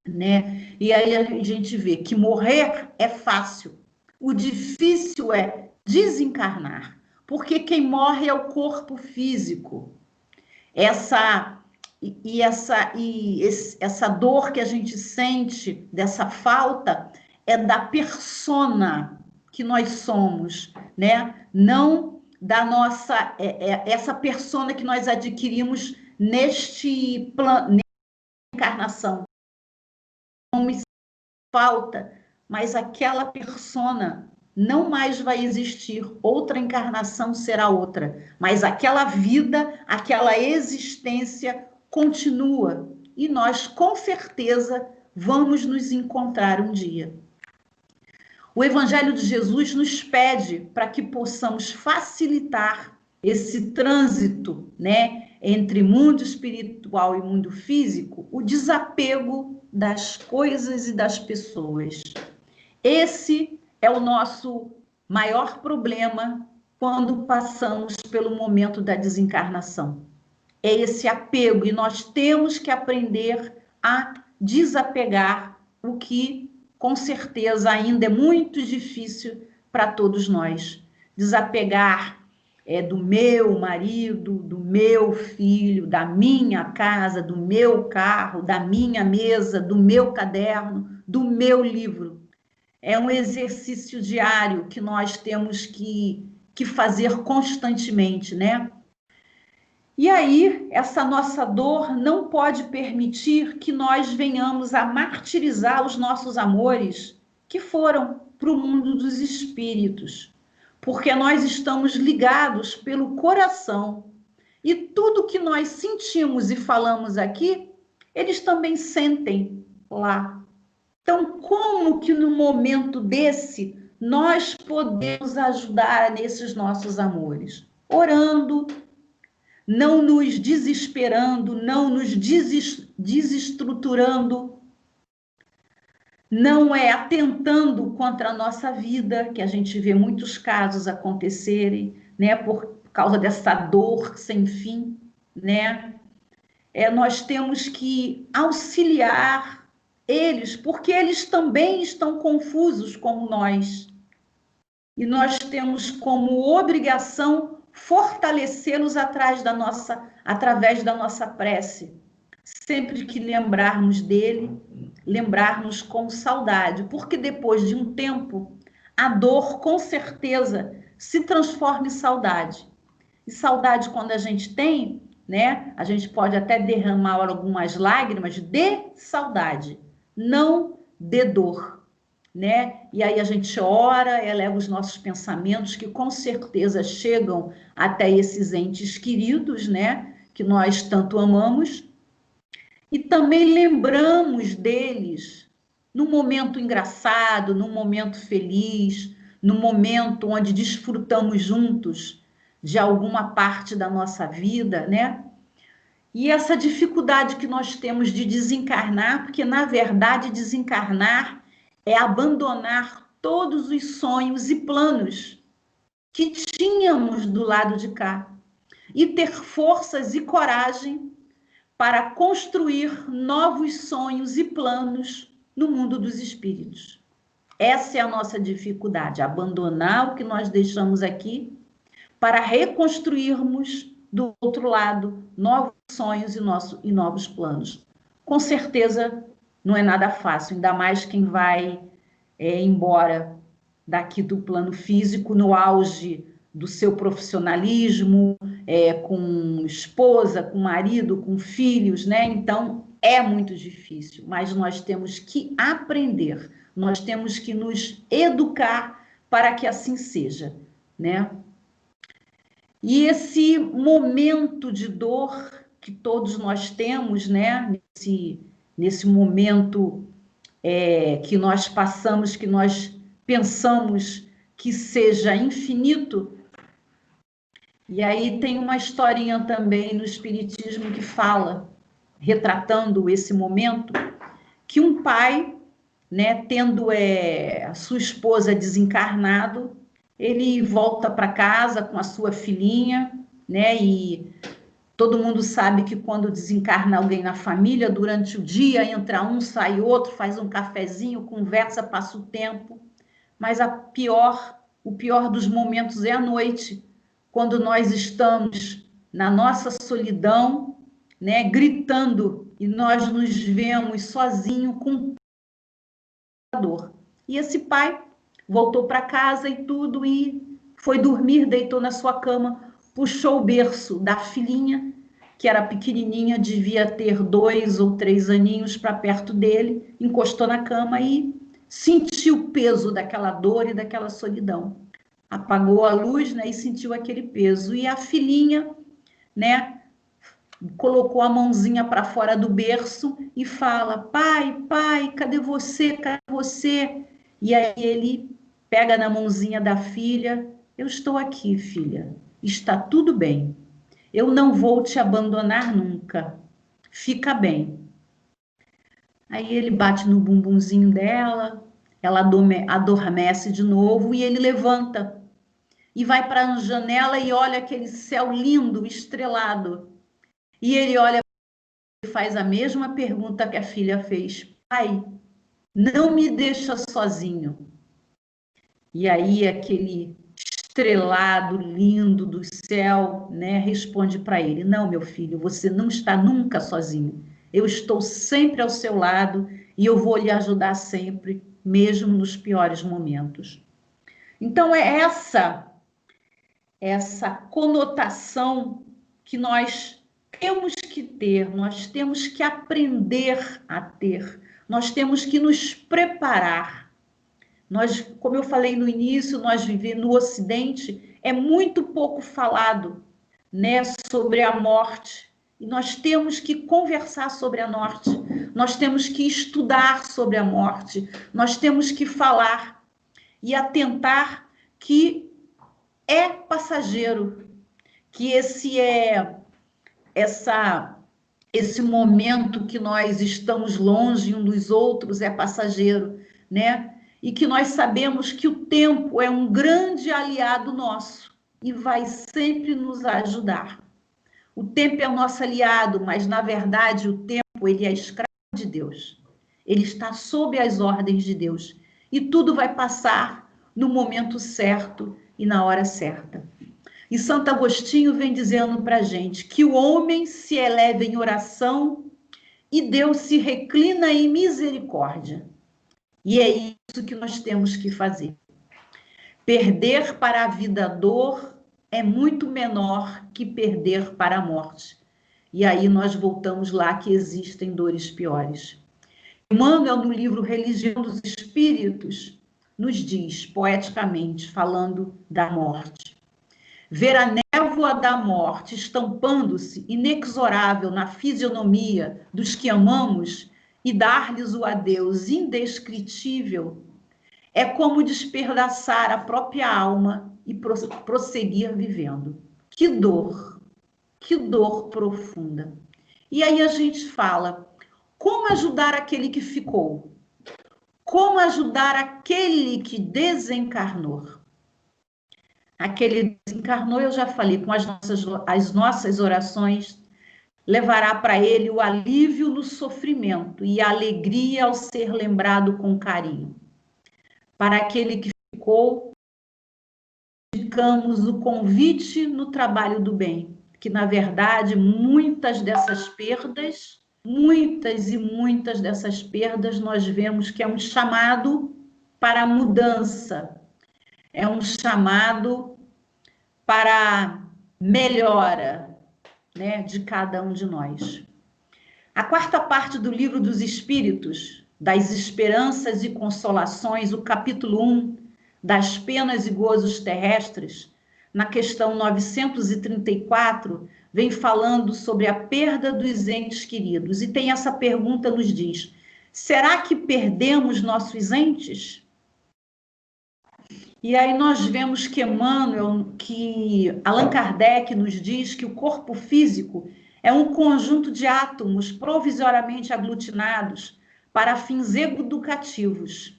[SPEAKER 2] né? E aí a gente vê que morrer é fácil. O difícil é desencarnar. Porque quem morre é o corpo físico. Essa dor que a gente sente, dessa falta, é da persona que nós somos, né? Não da nossa... essa persona que nós adquirimos nesta encarnação. Não me falta, mas aquela persona não mais vai existir, outra encarnação será outra, mas aquela vida, aquela existência continua, e nós, com certeza, vamos nos encontrar um dia. O Evangelho de Jesus nos pede para que possamos facilitar esse trânsito, né, entre mundo espiritual e mundo físico, o desapego das coisas e das pessoas. Esse é o nosso maior problema quando passamos pelo momento da desencarnação. É esse apego, e nós temos que aprender a desapegar, o que, com certeza, ainda é muito difícil para todos nós. Desapegar do meu marido, do meu filho, da minha casa, do meu carro, da minha mesa, do meu caderno, do meu livro. É um exercício diário que nós temos que fazer constantemente, né? E aí, essa nossa dor não pode permitir que nós venhamos a martirizar os nossos amores que foram para o mundo dos espíritos, porque nós estamos ligados pelo coração. E tudo que nós sentimos e falamos aqui, eles também sentem lá. Então, como que no momento desse nós podemos ajudar nesses nossos amores? Orando, não nos desesperando, não nos desestruturando, não é atentando contra a nossa vida, que a gente vê muitos casos acontecerem, né, por causa dessa dor sem fim, né? Nós temos que auxiliar eles, porque eles também estão confusos como nós. E nós temos como obrigação fortalecê-los através da nossa prece. Sempre que lembrarmos dele, lembrarmos com saudade, porque depois de um tempo, a dor com certeza se transforma em saudade. E saudade, quando a gente tem, né, a gente pode até derramar algumas lágrimas de saudade, não de dor. Né? E aí a gente ora, eleva os nossos pensamentos, que com certeza chegam até esses entes queridos, né? Que nós tanto amamos, e também lembramos deles num momento engraçado, num momento feliz, num momento onde desfrutamos juntos de alguma parte da nossa vida, né? E essa dificuldade que nós temos de desencarnar, porque na verdade desencarnar é abandonar todos os sonhos e planos que tínhamos do lado de cá e ter forças e coragem para construir novos sonhos e planos no mundo dos espíritos. Essa é a nossa dificuldade, abandonar o que nós deixamos aqui para reconstruirmos do outro lado novos sonhos e novos planos. Com certeza não é nada fácil, ainda mais quem vai embora daqui do plano físico no auge do seu profissionalismo, com esposa, com marido, com filhos, né? Então é muito difícil, mas nós temos que aprender, nós temos que nos educar para que assim seja, né? E esse momento de dor que todos nós temos, né? Nesse momento que nós passamos, que nós pensamos que seja infinito. E aí tem uma historinha também no Espiritismo que fala, retratando esse momento, que um pai, né, tendo a sua esposa desencarnado, ele volta para casa com a sua filhinha, né, e todo mundo sabe que quando desencarna alguém na família, durante o dia, entra um, sai outro, faz um cafezinho, conversa, passa o tempo. Mas o pior dos momentos é a noite, quando nós estamos na nossa solidão, né, gritando, e nós nos vemos sozinhos com dor. E esse pai voltou para casa e tudo, e foi dormir, deitou na sua cama, puxou o berço da filhinha, que era pequenininha, devia ter 2 ou 3 aninhos, para perto dele, encostou na cama e sentiu o peso daquela dor e daquela solidão. Apagou a luz, né, e sentiu aquele peso. E a filhinha, né, colocou a mãozinha para fora do berço e fala: pai, pai, cadê você? Cadê você? E aí ele pega na mãozinha da filha: eu estou aqui, filha, está tudo bem. Eu não vou te abandonar nunca. Fica bem. Aí ele bate no bumbumzinho dela, ela adormece de novo e ele levanta e vai para a janela e olha aquele céu lindo, estrelado. E ele olha e faz a mesma pergunta que a filha fez: pai, não me deixa sozinho. E aí aquele estrelado lindo do céu, né, responde para ele: não, meu filho, você não está nunca sozinho. Eu estou sempre ao seu lado e eu vou lhe ajudar sempre, mesmo nos piores momentos. Então é essa conotação que nós temos que ter, nós temos que aprender a ter, nós temos que nos preparar. Nós, como eu falei no início, nós vivemos no Ocidente, é muito pouco falado, né, sobre a morte. E nós temos que conversar sobre a morte, nós temos que estudar sobre a morte, nós temos que falar e atentar que é passageiro, que esse momento que nós estamos longe um dos outros é passageiro, né? E que nós sabemos que o tempo é um grande aliado nosso e vai sempre nos ajudar. O tempo é o nosso aliado, mas, na verdade, o tempo ele é escravo de Deus. Ele está sob as ordens de Deus. E tudo vai passar no momento certo e na hora certa. E Santo Agostinho vem dizendo para a gente que o homem se eleva em oração e Deus se reclina em misericórdia. E é isso que nós temos que fazer. Perder para a vida a dor é muito menor que perder para a morte. E aí nós voltamos lá que existem dores piores. Emmanuel, no livro Religião dos Espíritos, nos diz, poeticamente, falando da morte: ver a névoa da morte estampando-se inexorável na fisionomia dos que amamos e dar-lhes o adeus indescritível é como despedaçar a própria alma e prosseguir vivendo. Que dor profunda. E aí a gente fala, como ajudar aquele que ficou? Como ajudar aquele que desencarnou? Aquele desencarnou, eu já falei, com as nossas orações, levará para ele o alívio no sofrimento e a alegria ao ser lembrado com carinho. Para aquele que ficou, indicamos o convite no trabalho do bem, que, na verdade, muitas dessas perdas, nós vemos que é um chamado para a mudança, é um chamado para a melhora, né, de cada um de nós. A quarta parte do Livro dos Espíritos, das Esperanças e Consolações, o capítulo 1, das penas e gozos terrestres, na questão 934, vem falando sobre a perda dos entes queridos. E tem essa pergunta, nos diz, será que perdemos nossos entes? E aí nós vemos que Emmanuel, que Allan Kardec nos diz que o corpo físico é um conjunto de átomos provisoriamente aglutinados para fins educativos.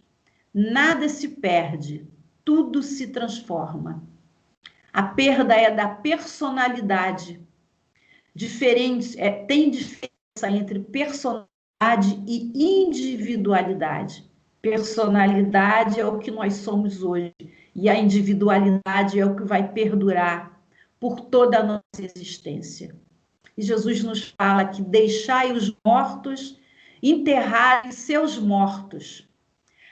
[SPEAKER 2] Nada se perde, tudo se transforma. A perda é da personalidade. Tem diferença entre personalidade e individualidade. Personalidade é o que nós somos hoje, e a individualidade é o que vai perdurar por toda a nossa existência. E Jesus nos fala que deixai os mortos enterrarem seus mortos.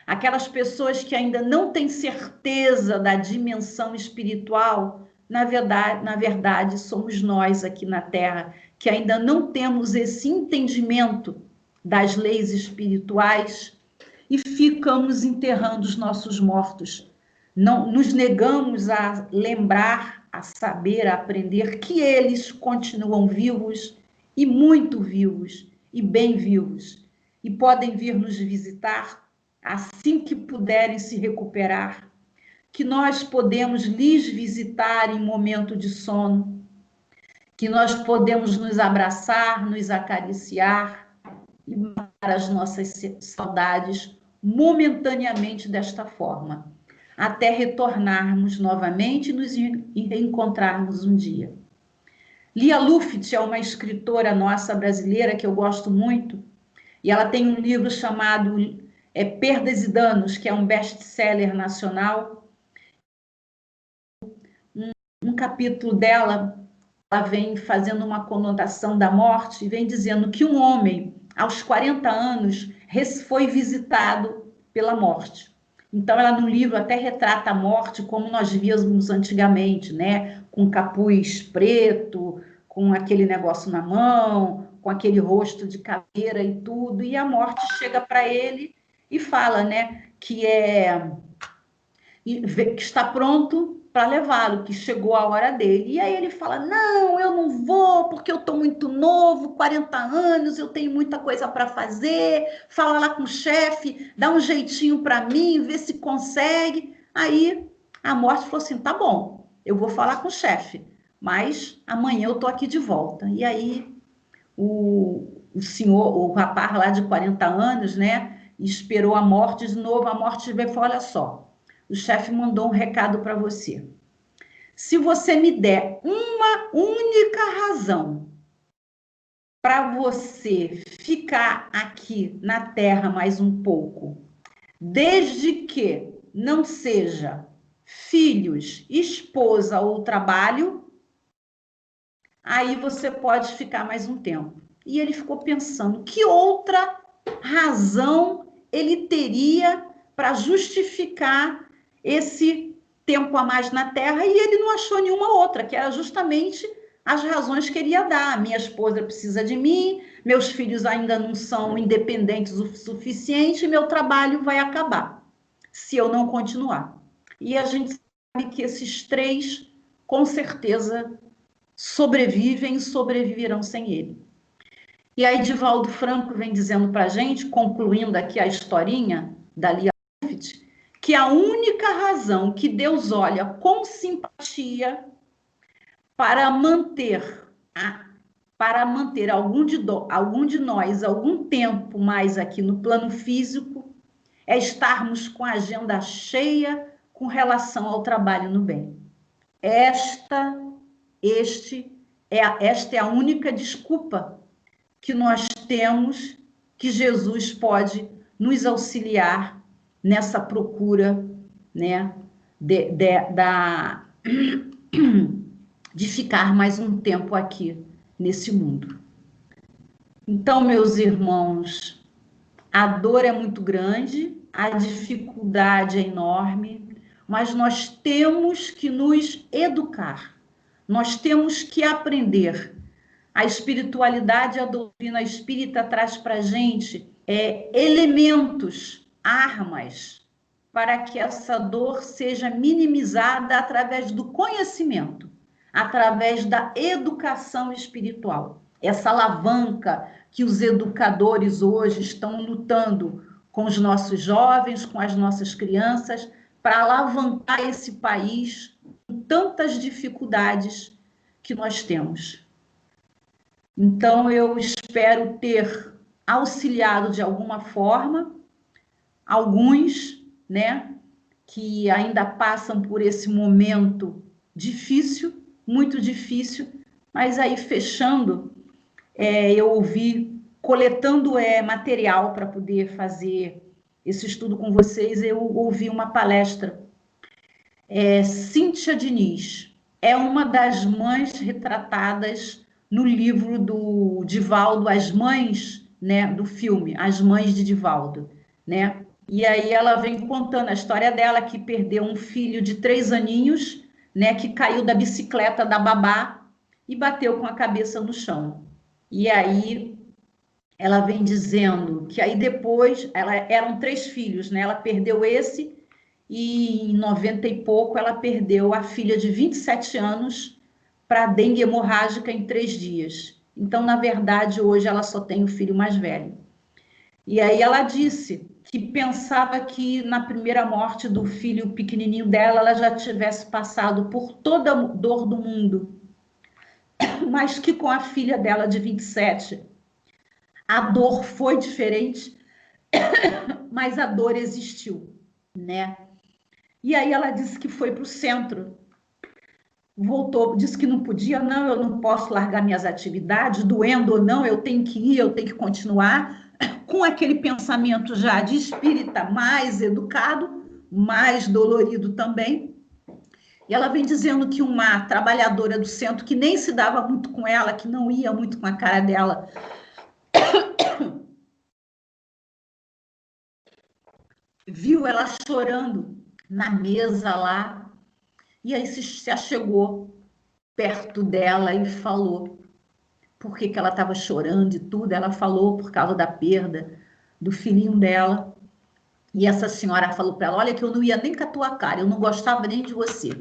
[SPEAKER 2] Aquelas pessoas que ainda não têm certeza da dimensão espiritual, na verdade, somos nós aqui na Terra, que ainda não temos esse entendimento das leis espirituais e ficamos enterrando os nossos mortos. Não nos negamos a lembrar, a saber, a aprender que eles continuam vivos e muito vivos e bem vivos e podem vir nos visitar assim que puderem se recuperar, que nós podemos lhes visitar em momento de sono, que nós podemos nos abraçar, nos acariciar e matar as nossas saudades momentaneamente desta forma, até retornarmos novamente e nos reencontrarmos um dia. Lia Luft é uma escritora nossa brasileira que eu gosto muito, e ela tem um livro chamado Perdas e Danos, que é um best-seller nacional. Um capítulo dela, ela vem fazendo uma conotação da morte e vem dizendo que um homem, aos 40 anos, foi visitado pela morte. Então, ela no livro até retrata a morte como nós víamos antigamente, né? Com capuz preto, com aquele negócio na mão, com aquele rosto de caveira e tudo, e a morte chega para ele e fala, né, que está pronto para levá-lo, que chegou a hora dele. E aí ele fala, não, eu não vou, porque eu estou muito novo, 40 anos, eu tenho muita coisa para fazer, fala lá com o chefe, dá um jeitinho para mim, vê se consegue. Aí a morte falou assim, tá bom, eu vou falar com o chefe, mas amanhã eu estou aqui de volta. E aí o senhor, o rapaz lá de 40 anos, né, esperou a morte de novo, a morte veio e falou, olha só, o chefe mandou um recado para você. Se você me der uma única razão para você ficar aqui na Terra mais um pouco, desde que não seja filhos, esposa ou trabalho, aí você pode ficar mais um tempo. E ele ficou pensando, que outra razão ele teria para justificar esse tempo a mais na Terra, e ele não achou nenhuma outra, que era justamente as razões que ele ia dar. Minha esposa precisa de mim, meus filhos ainda não são independentes o suficiente, meu trabalho vai acabar se eu não continuar. E a gente sabe que esses três, com certeza, sobrevivem e sobreviverão sem ele. E aí Divaldo Franco vem dizendo para a gente, concluindo aqui a historinha da Lia Luft, que a única razão que Deus olha com simpatia para manter algum de nós algum tempo mais aqui no plano físico é estarmos com a agenda cheia com relação ao trabalho no bem. Esta é a única desculpa que nós temos, que Jesus pode nos auxiliar nessa procura, né, de ficar mais um tempo aqui nesse mundo. Então, meus irmãos, a dor é muito grande, a dificuldade é enorme, mas nós temos que nos educar, nós temos que aprender. A espiritualidade, a doutrina espírita traz para a gente elementos, armas, para que essa dor seja minimizada através do conhecimento, através da educação espiritual. Essa alavanca que os educadores hoje estão lutando com os nossos jovens, com as nossas crianças, para alavancar esse país com tantas dificuldades que nós temos. Então, eu espero ter auxiliado de alguma forma alguns, né, que ainda passam por esse momento difícil, muito difícil, mas aí fechando, eu ouvi, coletando material para poder fazer esse estudo com vocês, eu ouvi uma palestra, Cíntia Diniz, é uma das mães retratadas no livro do Divaldo, As Mães, né, do filme, As Mães de Divaldo, né? E aí ela vem contando a história dela, que perdeu um filho de 3 aninhos, né, que caiu da bicicleta da babá e bateu com a cabeça no chão. E aí ela vem dizendo que aí depois, eram 3 filhos, né? Ela perdeu esse e em 90 e pouco ela perdeu a filha de 27 anos para dengue hemorrágica em 3 dias. Então, na verdade, hoje ela só tem o filho mais velho. E aí ela disse que pensava que na primeira morte do filho pequenininho dela, ela já tivesse passado por toda a dor do mundo, mas que com a filha dela de 27, a dor foi diferente, mas a dor existiu, né? E aí ela disse que foi para o centro, voltou, disse que não podia, não, eu não posso largar minhas atividades, doendo ou não, eu tenho que ir, eu tenho que continuar, com aquele pensamento já de espírita mais educado, mais dolorido também. E ela vem dizendo que uma trabalhadora do centro, que nem se dava muito com ela, que não ia muito com a cara dela, viu ela chorando na mesa lá, e aí se achegou perto dela e falou por que ela estava chorando e tudo. Ela falou por causa da perda do filhinho dela. E essa senhora falou para ela: olha, que eu não ia nem com a tua cara, eu não gostava nem de você.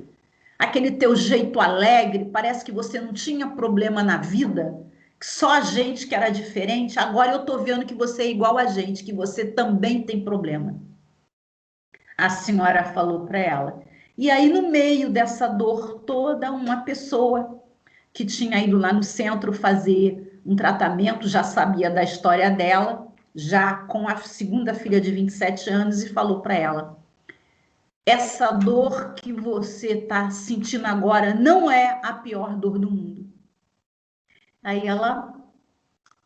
[SPEAKER 2] Aquele teu jeito alegre, parece que você não tinha problema na vida, que só a gente que era diferente. Agora eu tô vendo que você é igual a gente, que você também tem problema. A senhora falou para ela. E aí, no meio dessa dor toda, uma pessoa que tinha ido lá no centro fazer um tratamento, já sabia da história dela, já com a segunda filha de 27 anos, e falou para ela: essa dor que você está sentindo agora não é a pior dor do mundo. Aí ela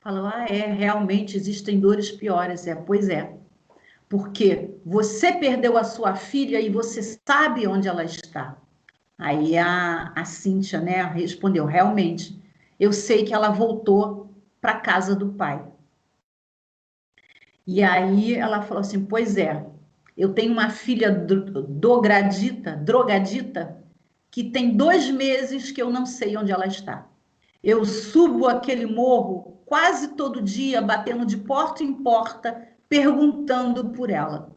[SPEAKER 2] falou: ah, realmente existem dores piores. Pois é, porque você perdeu a sua filha e você sabe onde ela está. Aí a Cíntia, né, respondeu: realmente, eu sei que ela voltou para a casa do pai. E aí ela falou assim: pois é, eu tenho uma filha drogadita, que tem 2 meses que eu não sei onde ela está. Eu subo aquele morro quase todo dia, batendo de porta em porta, perguntando por ela.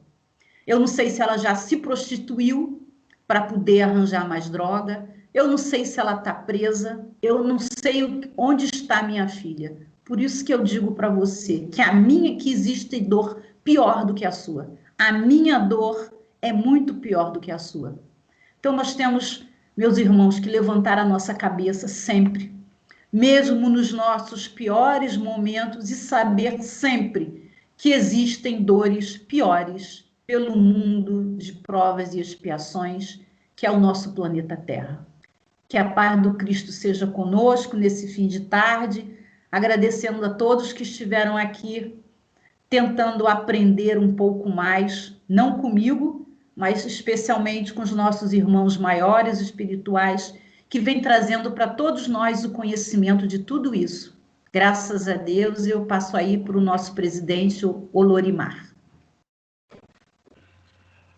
[SPEAKER 2] Eu não sei se ela já se prostituiu para poder arranjar mais droga. Eu não sei se ela está presa. Eu não sei onde está minha filha. Por isso que eu digo para você que existe dor pior do que a sua. A minha dor é muito pior do que a sua. Então nós temos, meus irmãos, que levantar a nossa cabeça sempre, mesmo nos nossos piores momentos, e saber sempre que existem dores piores pelo mundo de provas e expiações que é o nosso planeta Terra. Que a paz do Cristo seja conosco nesse fim de tarde, agradecendo a todos que estiveram aqui tentando aprender um pouco mais, não comigo, mas especialmente com os nossos irmãos maiores espirituais, que vem trazendo para todos nós o conhecimento de tudo isso. Graças a Deus, eu passo aí para o nosso presidente, o Olorimar.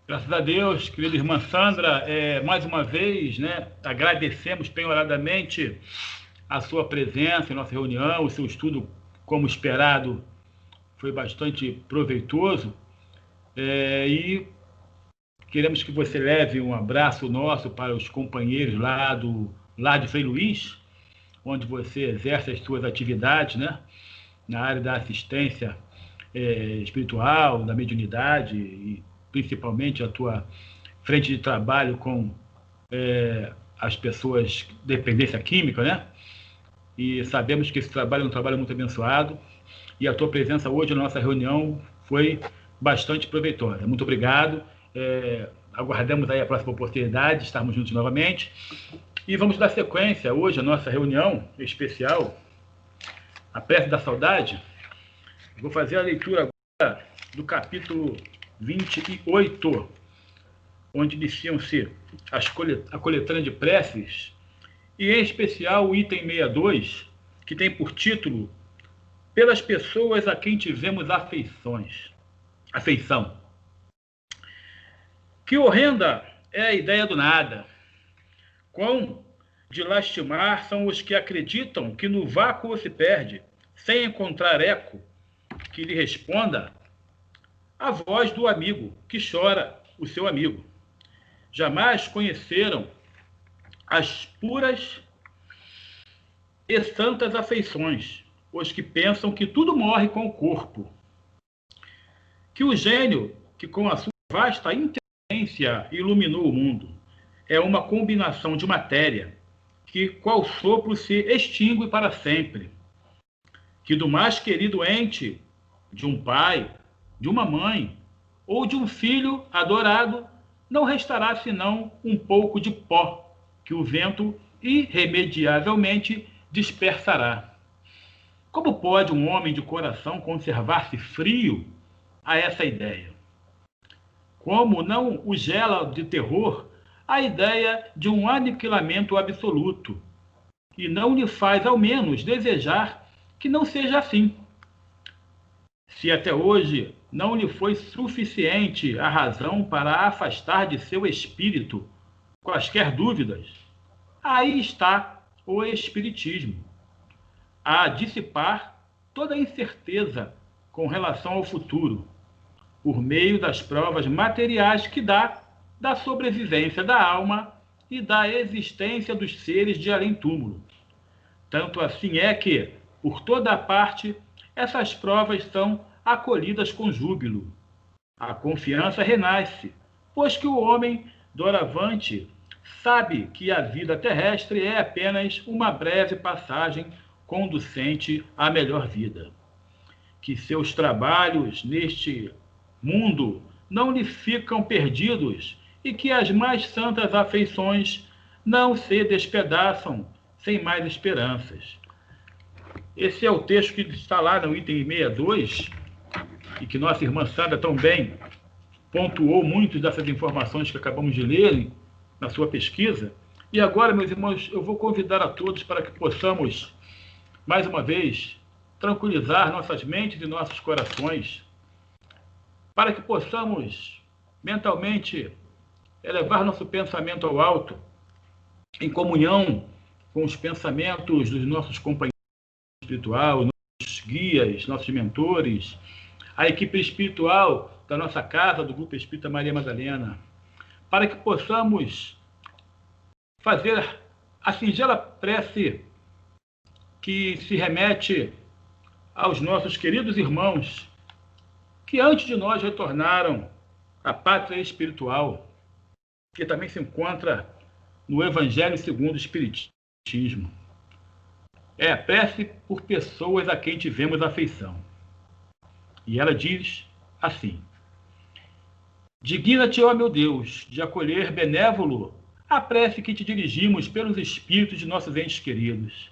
[SPEAKER 1] Graças a Deus, querida irmã Sandra, mais uma vez, né, agradecemos penhoradamente a sua presença em nossa reunião, o seu estudo, como esperado, foi bastante proveitoso, e queremos que você leve um abraço nosso para os companheiros lá de Frei Luís, onde você exerce as suas atividades, né, na área da assistência espiritual, da mediunidade, e principalmente a tua frente de trabalho com as pessoas de dependência química, né? E sabemos que esse trabalho é um trabalho muito abençoado, e a tua presença hoje na nossa reunião foi bastante proveitosa. Muito obrigado. Aguardamos aí a próxima oportunidade de estarmos juntos novamente. E vamos dar sequência hoje à nossa reunião especial, a Prece da Saudade. Vou fazer a leitura agora do capítulo 28, onde iniciam-se a coletânea de preces, e em especial o item 62, que tem por título Pelas pessoas a quem tivemos afeição. Que horrenda é a ideia do nada. Quão de lastimar são os que acreditam que no vácuo se perde, sem encontrar eco que lhe responda a voz do amigo que chora o seu amigo. Jamais conheceram as puras e santas afeições, os que pensam que tudo morre com o corpo. Que o gênio, que com a sua vasta inteligência iluminou o mundo, é uma combinação de matéria que, qual sopro, se extingue para sempre. Que do mais querido ente, de um pai, de uma mãe ou de um filho adorado, não restará senão um pouco de pó, que o vento irremediavelmente dispersará. Como pode um homem de coração conservar-se frio a essa ideia? Como não o gela de terror a ideia de um aniquilamento absoluto, e não lhe faz, ao menos, desejar que não seja assim? Se até hoje não lhe foi suficiente a razão para afastar de seu espírito quaisquer dúvidas, aí está o Espiritismo. a dissipar toda a incerteza com relação ao futuro, por meio das provas materiais que dá da sobrevivência da alma e da existência dos seres de além-túmulo. Tanto assim é que, por toda a parte, essas provas são acolhidas com júbilo. A confiança renasce, pois que o homem, doravante, sabe que a vida terrestre é apenas uma breve passagem conducente à melhor vida. Que seus trabalhos neste mundo não lhe ficam perdidos e que as mais santas afeições não se despedaçam sem mais esperanças. Esse é o texto que está lá no item 62 e que nossa irmã Sandra tão bem pontuou muitas dessas informações que acabamos de ler na sua pesquisa. E agora, meus irmãos, eu vou convidar a todos para que possamos, mais uma vez, tranquilizar nossas mentes e nossos corações, para que possamos mentalmente elevar nosso pensamento ao alto, em comunhão com os pensamentos dos nossos companheiros espirituais, nossos guias, nossos mentores, a equipe espiritual da nossa casa, do Grupo Espírita Maria Madalena, para que possamos fazer a singela prece que se remete aos nossos queridos irmãos que antes de nós retornaram à pátria espiritual, que também se encontra no Evangelho segundo o Espiritismo. É a prece por pessoas a quem tivemos afeição. E ela diz assim: digna-te, ó meu Deus, de acolher benévolo a prece que te dirigimos pelos espíritos de nossos entes queridos.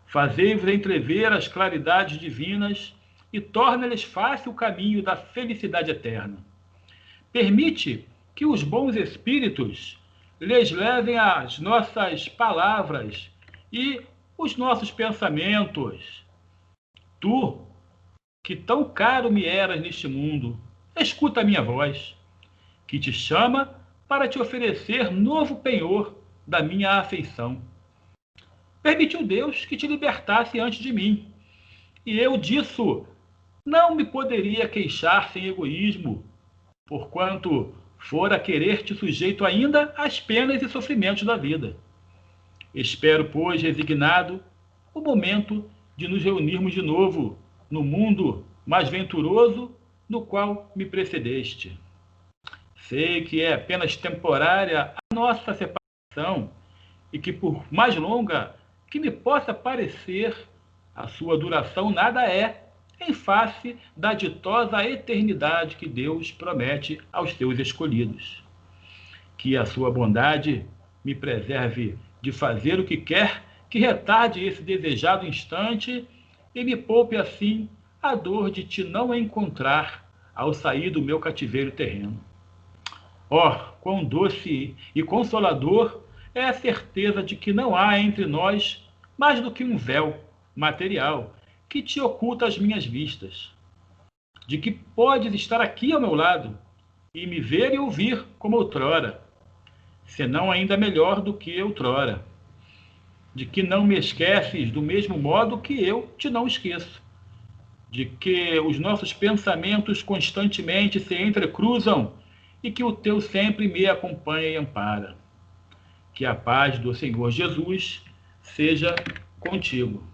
[SPEAKER 1] Fazei-vos entrever as claridades divinas e torna-lhes fácil o caminho da felicidade eterna. Permite que os bons espíritos lhes levem as nossas palavras e os nossos pensamentos. Tu, que tão caro me eras neste mundo, escuta a minha voz, que te chama para te oferecer novo penhor da minha afeição. Permitiu Deus que te libertasse antes de mim, e eu disso não me poderia queixar sem egoísmo, porquanto fora querer-te sujeito ainda às penas e sofrimentos da vida. Espero, pois, resignado, o momento de nos reunirmos de novo no mundo mais venturoso no qual me precedeste. Sei que é apenas temporária a nossa separação e que, por mais longa que me possa parecer, a sua duração nada é, em face da ditosa eternidade que Deus promete aos seus escolhidos. Que a sua bondade me preserve de fazer o que quer que retarde esse desejado instante e me poupe assim a dor de te não encontrar ao sair do meu cativeiro terreno. Oh, quão doce e consolador é a certeza de que não há entre nós mais do que um véu material que te oculta as minhas vistas, de que podes estar aqui ao meu lado e me ver e ouvir como outrora, senão ainda melhor do que outrora, de que não me esqueces do mesmo modo que eu te não esqueço, de que os nossos pensamentos constantemente se entrecruzam e que o teu sempre me acompanha e ampara. Que a paz do Senhor Jesus seja contigo.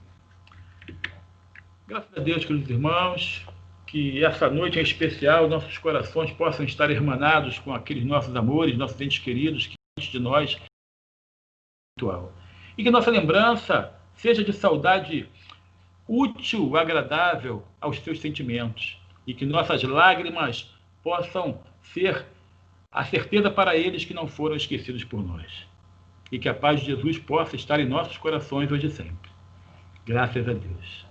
[SPEAKER 1] Graças a Deus, queridos irmãos, que essa noite em especial nossos corações possam estar hermanados com aqueles nossos amores, nossos entes queridos que antes de nós espiritual. E que nossa lembrança seja de saudade útil, agradável aos teus sentimentos. E que nossas lágrimas possam ser a certeza para eles que não foram esquecidos por nós. E que a paz de Jesus possa estar em nossos corações hoje e sempre. Graças a Deus.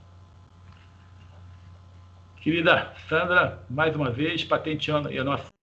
[SPEAKER 1] Querida Sandra, mais uma vez, patenteando a nossa